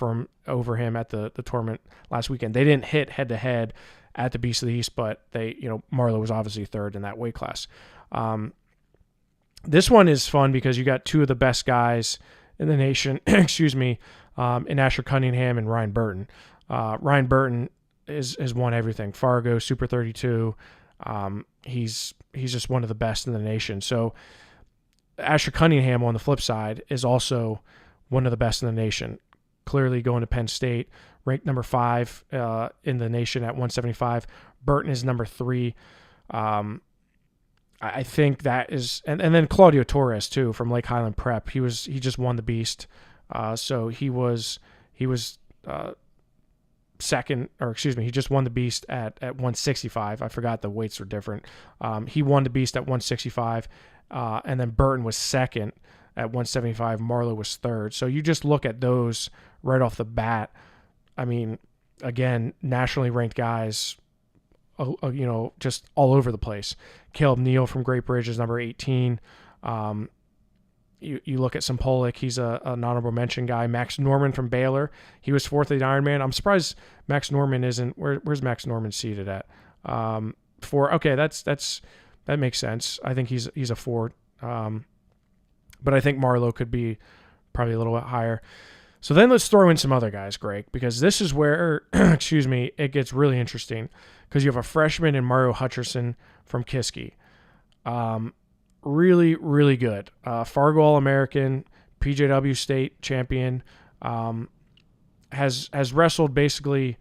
over him at the tournament last weekend. They didn't hit head to head at the Beast of the East, but Marlowe was obviously 3rd in that weight class. This one is fun because you got 2 of the best guys in the nation, excuse me, in Asher Cunningham and Ryan Burton. Ryan Burton has won everything. Fargo, Super 32. He's just one of the best in the nation. So Asher Cunningham, on the flip side, is also one of the best in the nation. Clearly going to Penn State, ranked number 5 in the nation at 175. Burton is number 3. I think that is, and then Claudio Torres too from Lake Highland Prep. He just won the Beast, so he was second, or excuse me, he just won the Beast at 165. I forgot the weights were different. He won the Beast at 165. And then Burton was 2nd at 175. Marlowe was 3rd. So you just look at those right off the bat. I mean, again, nationally ranked guys, just all over the place. Caleb Neal from Great Bridge is number 18. You look at Sampolik, he's an honorable mention guy. Max Norman from Baylor, he was 4th at the Ironman. I'm surprised Max Norman isn't. Where's Max Norman seated at? 4. Okay, that makes sense. I think he's a 4. But I think Marlowe could be probably a little bit higher. So then let's throw in some other guys, Greg, because this is where, excuse me, it gets really interesting because you have a freshman in Mario Hutcherson from Kiski. Really, really good. Fargo All-American, PJW state champion, has wrestled basically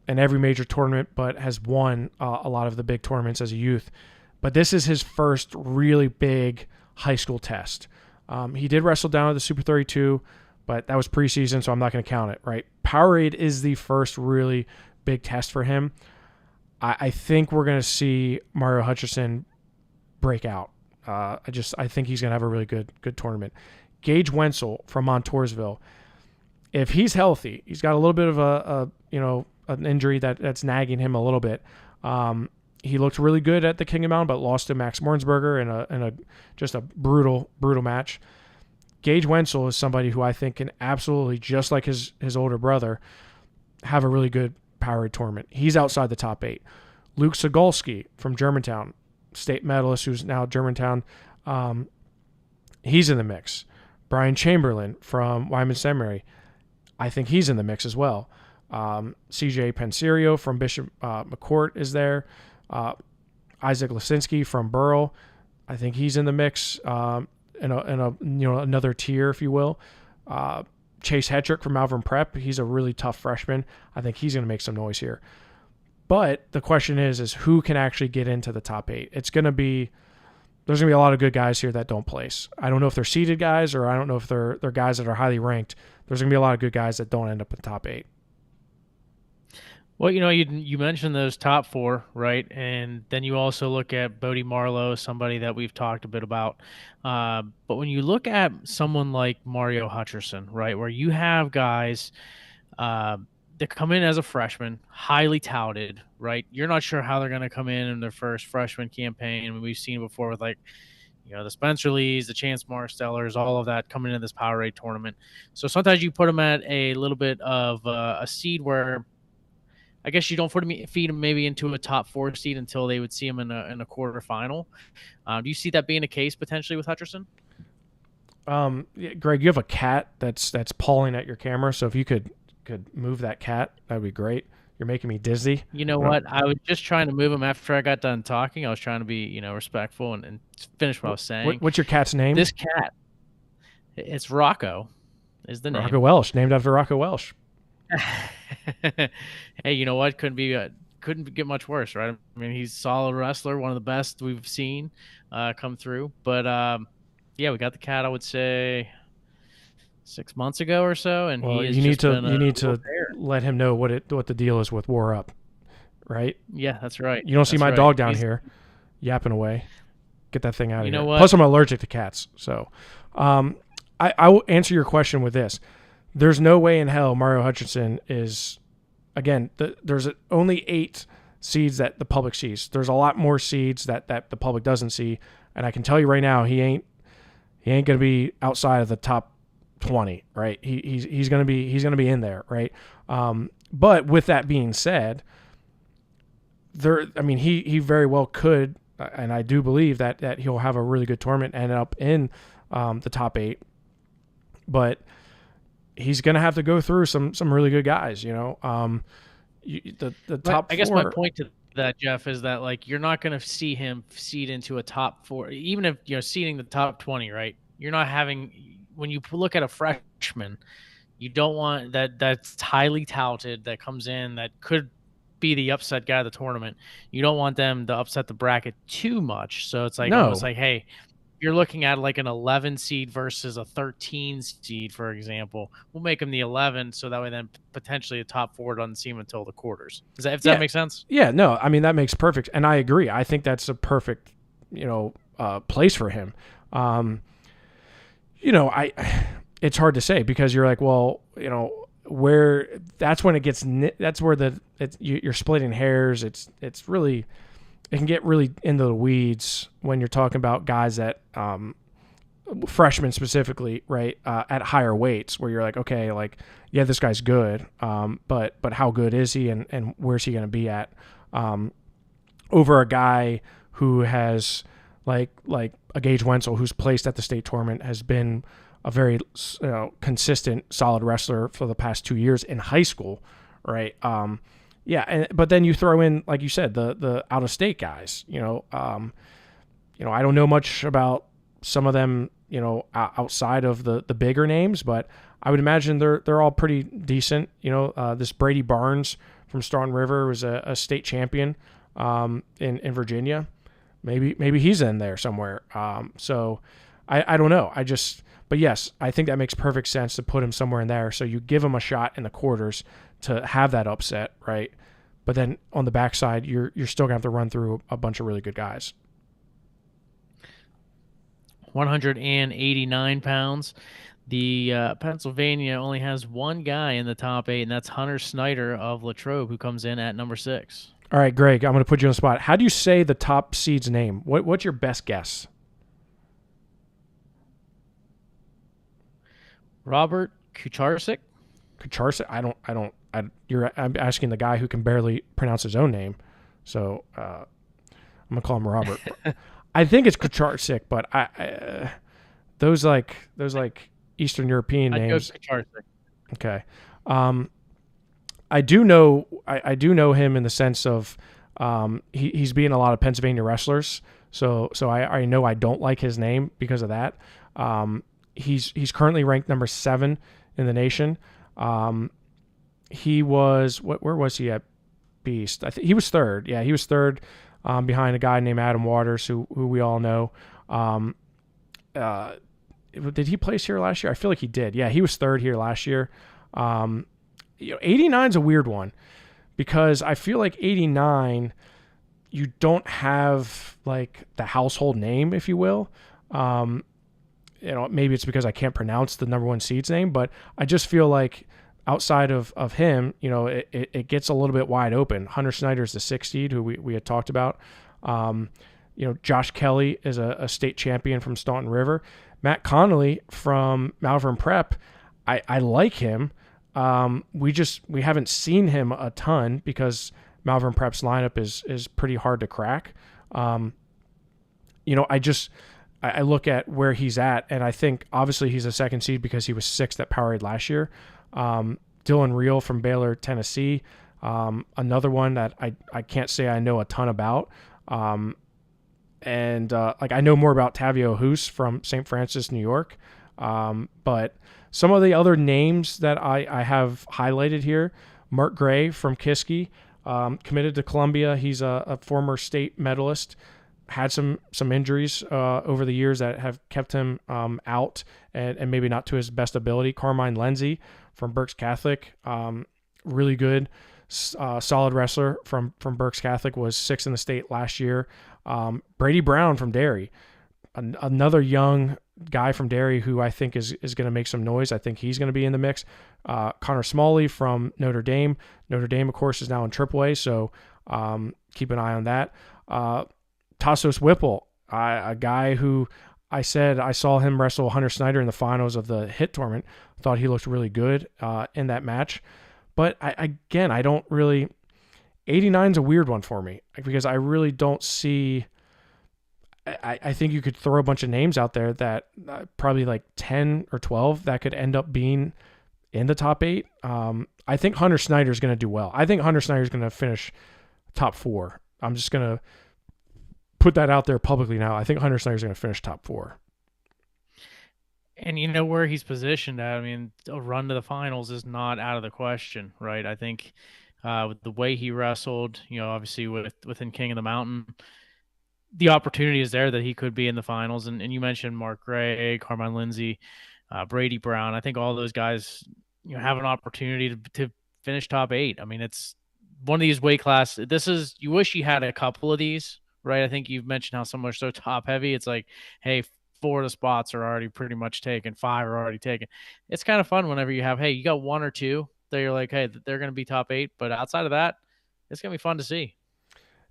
in every major tournament, but has won a lot of the big tournaments as a youth. But this is his first really big high school test. He did wrestle down at the Super 32, but that was preseason, so I'm not going to count it, right? POWERade is the first really big test for him. I think we're going to see Mario Hutcherson break out. I think he's going to have a really good tournament. Gage Wenzel from Montoursville, if he's healthy, he's got a little bit of an injury that's nagging him a little bit. He looked really good at the King of Mountain, but lost to Max Mornsberger in a just a brutal match. Gage Wenzel is somebody who I think can absolutely, just like his older brother, have a really good POWERade tournament. He's outside the top 8. Luke Sagolski from Germantown, state medalist who's now at Germantown, he's in the mix. Brian Chamberlain from Wyman Seminary, I think he's in the mix as well. CJ Penserio from Bishop McCourt is there. Isaac Lasinski from Burrell, I think he's in the mix. In another tier, if you will. Chase Hetrick from Malvern Prep, he's a really tough freshman. I think he's going to make some noise here. But the question is who can actually get into the top 8? It's going to be there's going to be a lot of good guys here that don't place. I don't know if they're seeded guys, or I don't know if they're guys that are highly ranked. There's going to be a lot of good guys that don't end up in top 8. Well, you mentioned those top 4, right? And then you also look at Bodie Marlowe, somebody that we've talked a bit about. But when you look at someone like Mario Hutcherson, right, where you have guys that come in as a freshman, highly touted, right? You're not sure how they're going to come in their first freshman campaign. I mean, we've seen before with the Spencer Lees, the Chance Marstellers, all of that coming into this POWERade tournament. So sometimes you put them at a little bit of a seed where I guess you don't feed them maybe into a top 4 seed until they would see them in a quarterfinal. Do you see that being a case potentially with Hutcherson? Yeah, Greg, you have a cat that's pawing at your camera, so if you could move that cat, that'd be great. You're making me dizzy. You know what? I was just trying to move him after I got done talking. I was trying to be, respectful and finish what I was saying. What's your cat's name? This cat, it's Rocco, is the name. Rocco Welsh, named after Rocco Welsh. Hey, you know what? Couldn't get much worse, right? I mean, he's a solid wrestler, one of the best we've seen come through. But yeah, we got the cat, I would say 6 months ago or so, and you need to let him know what the deal is with WarUp, right? Yeah, that's right. You don't see my dog down here yapping away. Get that thing out of here. You know what? Plus, I'm allergic to cats, so I will answer your question with this. There's no way in hell Mario Hutcherson is, again, there's only 8 seeds that the public sees. There's a lot more seeds that the public doesn't see, and I can tell you right now, he ain't going to be outside of the top 20, right? He's going to be in there, right? But with that being said, he very well could, and I do believe that he'll have a really good tournament and end up in the top 8, but he's going to have to go through some really good guys, the top 4. I guess my point to that, Jeff, is that you're not going to see him seed into a top 4, even if seeding the top 20, right? You're not having, when you look at a freshman, you don't want that's highly touted, that comes in, that could be the upset guy of the tournament. You don't want them to upset the bracket too much. So it's almost like, hey, you're looking at an 11 seed versus a 13 seed, for example. We'll make them the 11, so that way then potentially a top 4 doesn't see them until the quarters. Does that make sense? Yeah, no, I mean, that makes perfect, and I agree. I think that's a perfect, place for him. It's hard to say because you're like, well, where that's when it gets, that's where you're splitting hairs. It's really, it can get really into the weeds when you're talking about guys that, freshmen specifically, right, at higher weights, where you're like, okay, yeah, this guy's good, but how good is he, and where's he going to be at, over a guy who has like a Gage Wenzel, who's placed at the state tournament, has been a very consistent, solid wrestler for the past 2 years in high school, right? But then you throw in, like you said, the out of state guys. I don't know much about some of them, outside of the bigger names, but I would imagine they're all pretty decent. This Brady Barnes from Staunton River was a state champion in Virginia. Maybe he's in there somewhere. So I don't know. But yes, I think that makes perfect sense to put him somewhere in there. So you give him a shot in the quarters to have that upset, right? But then on the backside, you're still gonna have to run through a bunch of really good guys. 189 pounds. The Pennsylvania only has one guy in the top 8, and that's Hunter Snyder of Latrobe, who comes in at number 6. All right, Greg, I'm going to put you on the spot. How do you say the top seed's name? What's your best guess? Robert Kucharczyk. Kucharczyk? I'm asking the guy who can barely pronounce his own name. So I'm going to call him Robert. I think it's Kucharczyk, but those Eastern European names. I'd go Kucharczyk. Okay. I do know him in the sense of he's beaten a lot of Pennsylvania wrestlers, so I know I don't like his name because of that. He's currently ranked number 7 in the nation. He was where was he at Beast? I think he was 3rd. Yeah, he was 3rd behind a guy named Adam Waters, who we all know. Uh, did he place here last year? I feel like he did. Yeah, he was third here last year. 89 is a weird one because I feel like 89, you don't have like the household name, if you will. Maybe it's because I can't pronounce the number one seed's name, but I just feel like outside of him, it gets a little bit wide open. Hunter Snyder's the 6th seed, who we had talked about. Josh Kelly is a state champion from Staunton River. Matt Connolly from Malvern Prep, I like him. We haven't seen him a ton because Malvern Prep's lineup is pretty hard to crack. I look at where he's at, and I think obviously he's a 2nd seed because he was 6th at POWERade last year. Dylan Reel from Baylor, Tennessee, another one that I can't say I know a ton about. I know more about Tavio Hoos from St. Francis, New York. But some of the other names that I have highlighted here, Mark Gray from Kiski, committed to Columbia. He's a former state medalist, had some injuries over the years that have kept him out and maybe not to his best ability. Carmine Lindsay from Berks Catholic, really good, solid wrestler from Berks Catholic, was 6th in the state last year. Brady Brown from Derry, another young guy from Derry who I think is going to make some noise. I think he's going to be in the mix. Connor Smalley from Notre Dame. Notre Dame, of course, is now in AAA, so keep an eye on that. Tassos Whipple, a guy who I said I saw him wrestle Hunter Snyder in the finals of the HIT tournament. Thought he looked really good in that match. But I don't really... 89 is a weird one for me because I really don't see... I think you could throw a bunch of names out there that probably like 10 or 12 that could end up being in the top 8. I think Hunter Snyder is going to do well. I think Hunter Snyder is going to finish top 4. I'm just going to put that out there publicly now. I think Hunter Snyder is going to finish top 4. And you know where he's positioned at. I mean, a run to the finals is not out of the question, right? I think with the way he wrestled, obviously within King of the Mountain, the opportunity is there that he could be in the finals. And you mentioned Mark Gray, Carmine Lindsay, Brady Brown. I think all those guys, have an opportunity to finish top 8. I mean, it's one of these weight class. You wish you had a couple of these, right? I think you've mentioned how some are so top heavy. It's like, hey, 4 of the spots are already pretty much taken. 5 are already taken. It's kind of fun whenever you have, hey, you got 1 or 2 that you're like, hey, they're going to be top 8. But outside of that, it's going to be fun to see.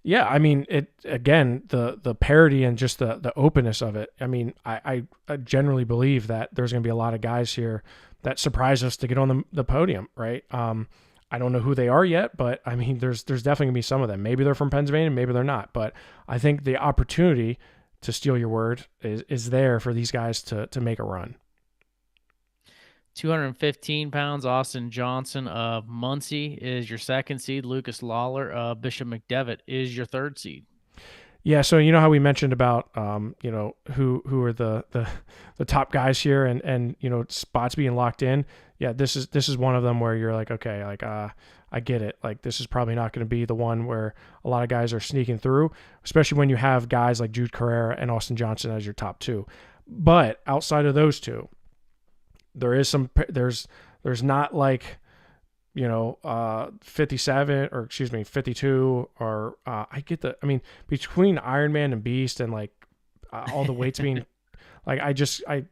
Yeah, I mean, it again, the parity and just the openness of it. I mean, I generally believe that there's going to be a lot of guys here that surprise us to get on the podium, right? I don't know who they are yet, but I mean, there's definitely going to be some of them. Maybe they're from Pennsylvania, maybe they're not. But I think the opportunity, to steal your word, is there for these guys to make a run. 215 pounds, Austin Johnson of Muncie is your 2nd seed. Lucas Lawler of Bishop McDevitt is your 3rd seed. Yeah, so you know how we mentioned about who are the top guys here and spots being locked in. Yeah, this is one of them where you're like, okay, like I get it. Like this is probably not going to be the one where a lot of guys are sneaking through, especially when you have guys like Jude Carrera and Austin Johnson as your top 2. But outside of those two, there's not like 57 or 52 or I get between Ironman and Beast and like all the weights being like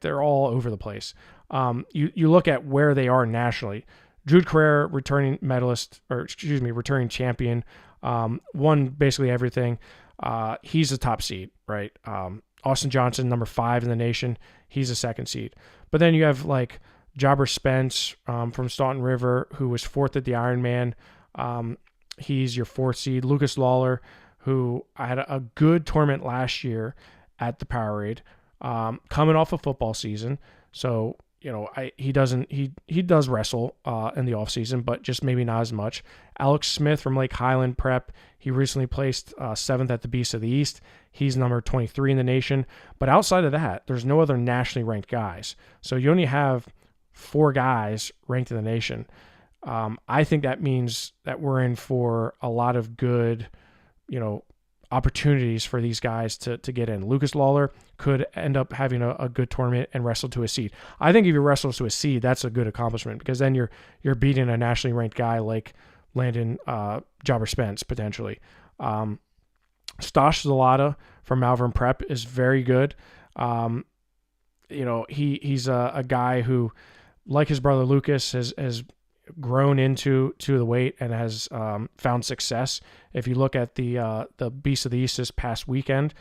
they're all over the place. You look at where they are nationally. Jude Carrera, returning champion, won basically everything. He's the top seed, right? Austin Johnson, number 5 in the nation, he's a 2nd seed. But then you have like Jobber Spence from Staunton River, who was 4th at the Ironman. He's your 4th seed. Lucas Lawler, who had a good tournament last year at the POWERade, coming off a football season. So, he does wrestle in the off season, but just maybe not as much. Alex Smith from Lake Highland Prep, he recently placed 7th at the Beast of the East. He's number 23 in the nation. But outside of that, there's no other nationally ranked guys. So you only have 4 guys ranked in the nation. I think that means that we're in for a lot of good, opportunities for these guys to get in. Lucas Lawler could end up having a good tournament and wrestle to a seed. I think if you wrestle to a seed, that's a good accomplishment, because then you're beating a nationally ranked guy like Landon Jobber Spence potentially. Stosh Zalata from Malvern Prep is very good. He's a guy who, like his brother Lucas, has grown into the weight and has found success. If you look at the Beast of the East this past weekend,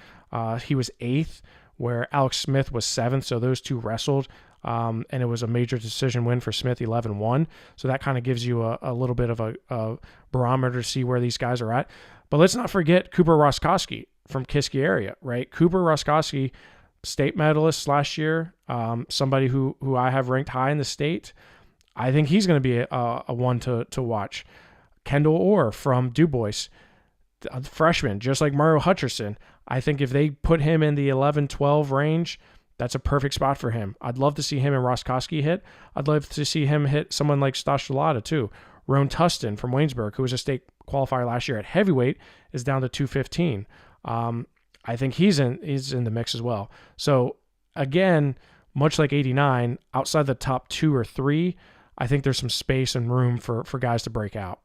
he was 8th, where Alex Smith was 7th. So those two wrestled, and it was a major decision win for Smith, 11-1. So that kind of gives you a little bit of a barometer to see where these guys are at. But let's not forget Cooper Roskowski from Kiski area, right? Cooper Roskowski, state medalist last year, somebody who I have ranked high in the state. I think he's going to be a one to watch. Kendall Orr from Du Bois, a freshman, just like Mario Hutcherson. I think if they put him in the 11-12 range, that's a perfect spot for him. I'd love to see him and Roskowski hit. I'd love to see him hit someone like Stosh Zalata too. Roan Tustin from Waynesburg, who was a state qualifier last year at heavyweight, is down to 215. I think he's in the mix as well. So again, much like 89, outside the top 2 or 3, I think there's some space and room for guys to break out.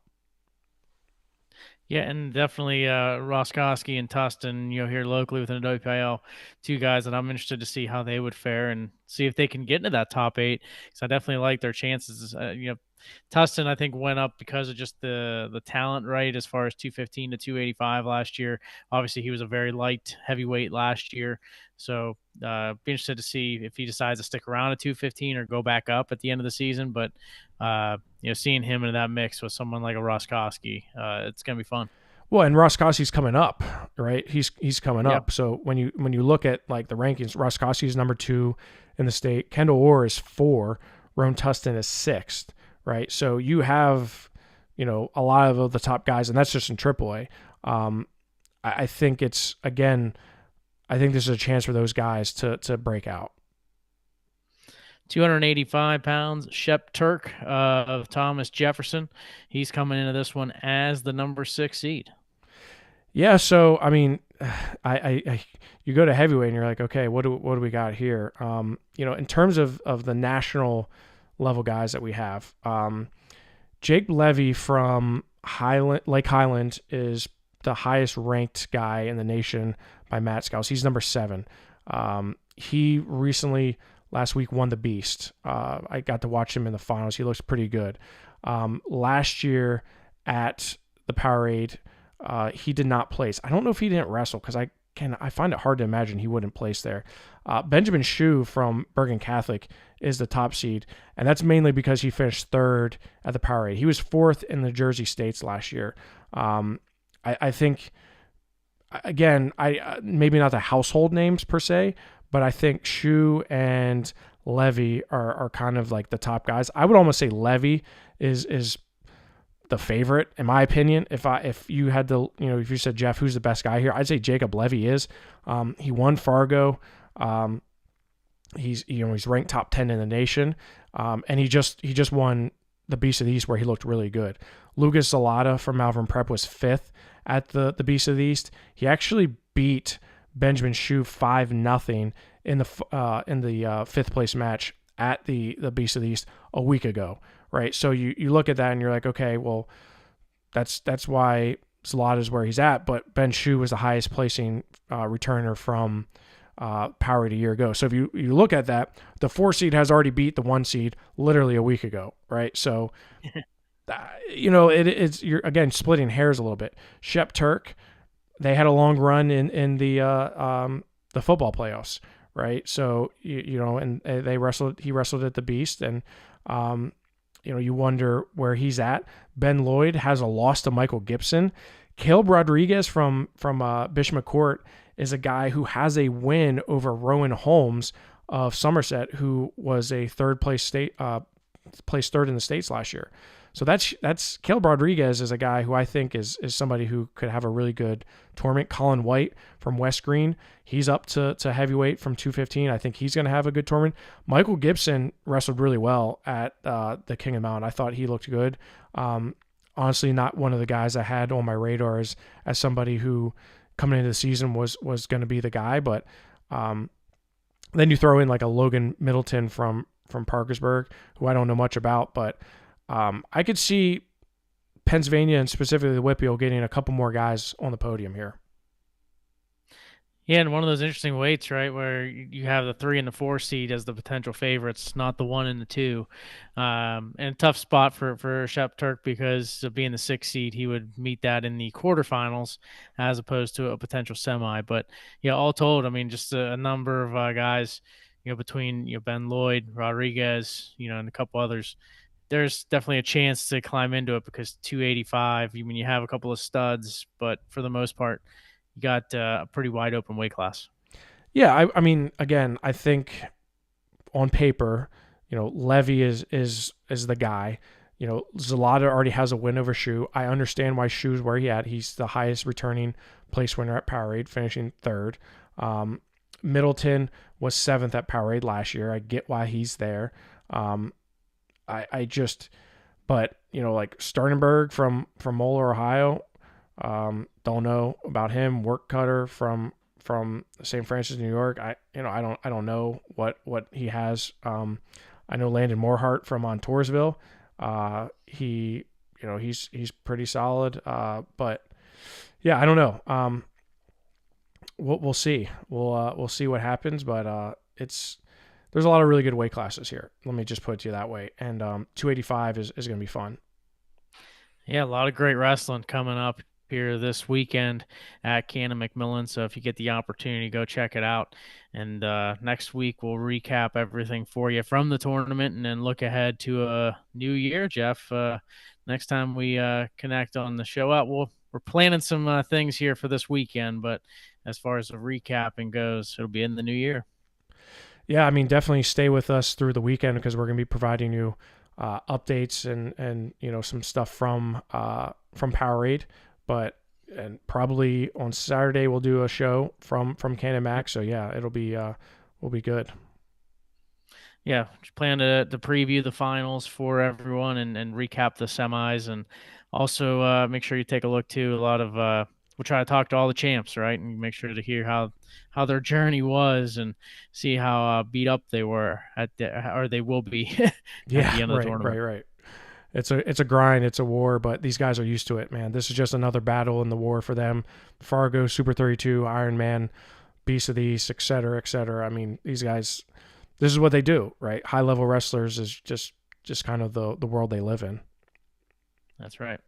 Yeah, and definitely Roskowski and Tustin, here locally within the WPIAL, 2 guys that I'm interested to see how they would fare and see if they can get into that top 8. Because I definitely like their chances. Tustin, I think, went up because of just the talent, right, as far as 215 to 285 last year. Obviously, he was a very light heavyweight last year. So be interested to see if he decides to stick around at 215 or go back up at the end of the season. But, seeing him in that mix with someone like a Roskowski, it's going to be fun. Well, and Roskowski's coming up, right? He's coming Yep. up. So when you look at like the rankings, Roskowski's number 2 in the state. Kendall Orr is 4. Roan Tustin is 6th. Right. So you have, a lot of the top guys, and that's just in AAA. I think this is a chance for those guys to break out. 285 pounds, Shep Turk of Thomas Jefferson. He's coming into this one as the number 6 seed. Yeah. So, I mean, you go to heavyweight and you're like, okay, what do we got here? In terms of the national level guys that we have, Jake Levy from Lake Highland is the highest ranked guy in the nation by Matt Scouts. He's number 7. He recently last week won the Beast. I got to watch him in the finals. He looks pretty good. Last year at the POWERade, he did not place. I don't know if he didn't wrestle, because I find it hard to imagine he wouldn't place there. Benjamin Shue from Bergen Catholic is the top seed, and that's mainly because he finished 3rd at the POWERade. He was 4th in the Jersey States last year. I think, again, maybe not the household names per se, but I think Shue and Levy are kind of like the top guys. I would almost say Levy is the favorite, in my opinion. If you had to, if you said, Jeff, who's the best guy here, I'd say Jacob Levy is. He won Fargo. He's ranked top 10 in the nation. And he just won the Beast of the East, where he looked really good. Lucas Zalata from Malvern Prep was 5th at the Beast of the East. He actually beat Benjamin Shue 5-0 in the 5th place match at the Beast of the East a week ago, right? So you look at that and you're like, okay, well, that's why Zalata is where he's at. But Ben Shue was the highest placing returner from POWERade a year ago. So if you look at that, the 4 seed has already beat the 1 seed literally a week ago, right? So you're again splitting hairs a little bit. Shep Turk, they had a long run in the football playoffs, right? So and he wrestled at the Beast, and you wonder where he's at. Ben Lloyd has a loss to Michael Gibson. Caleb Rodriguez from Bishop McCourt is a guy who has a win over Rowan Holmes of Somerset, who was a placed 3rd in the States last year. So that's Caleb Rodriguez is a guy who I think is somebody who could have a really good tournament. Colin White from West Green, he's up to heavyweight from 215. I think he's going to have a good tournament. Michael Gibson wrestled really well at the King of Mountain. I thought he looked good. Honestly, not one of the guys I had on my radar as somebody who coming into the season was going to be the guy. But then you throw in like a Logan Middleton from Parkersburg, who I don't know much about, but I could see Pennsylvania and specifically the WPIAL getting a couple more guys on the podium here. Yeah, and one of those interesting weights, right, where you have the 3 and the 4 seed as the potential favorites, not the 1 and the 2. And a tough spot for Shep Turk because of being the 6 seed, he would meet that in the quarterfinals as opposed to a potential semi. But yeah, all told, I mean, just a number of guys, between Ben Lloyd, Rodriguez, and a couple others. There's definitely a chance to climb into it because 285. I mean, you have a couple of studs, but for the most part, you got a pretty wide open weight class. Yeah, I mean, again, I think on paper, Levy is the guy. Zalata already has a win over Shu. I understand why Shu's where he at. He's the highest returning place winner at POWERade, finishing third. Middleton was 7th at POWERade last year. I get why he's there. I just, but like Sternberg from Moeller, Ohio. Don't know about him. Work cutter from St. Francis, New York. I don't know what he has. I know Landon Morehart from Montoursville. He's pretty solid. But yeah, I don't know. We'll see. We'll see what happens. But there's a lot of really good weight classes here. Let me just put it to you that way. And 285 is going to be fun. Yeah, a lot of great wrestling coming up here this weekend at Cannon McMillan. So if you get the opportunity, go check it out. And next week we'll recap everything for you from the tournament and then look ahead to a new year, Jeff. Next time we connect on the show out, we're planning some things here for this weekend, but as far as the recapping goes, it'll be in the new year. Yeah, I mean, definitely stay with us through the weekend because we're going to be providing you updates and some stuff from POWERade. And probably on Saturday we'll do a show from Cannon Max. So yeah, will be good. Yeah, just plan to preview the finals for everyone and recap the semis, and also make sure you take a look too. A lot of we'll try to talk to all the champs, right, and make sure to hear how their journey was and see how beat up they were or they will be at the end of the tournament. Right. It's a grind, it's a war, but these guys are used to it, man. This is just another battle in the war for them. Fargo, Super 32, Iron Man, Beast of the East, et cetera, et cetera. I mean, these guys, this is what they do, right? High level wrestlers is just kind of the world they live in. That's right.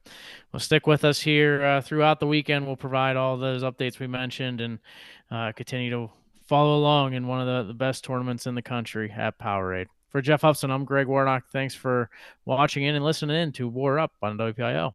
Well, stick with us here throughout the weekend. We'll provide all those updates we mentioned and continue to follow along in one of the best tournaments in the country at POWERade. For Jeff Upson, I'm Greg Warnock. Thanks for watching in and listening in to WarUp on WPIAL.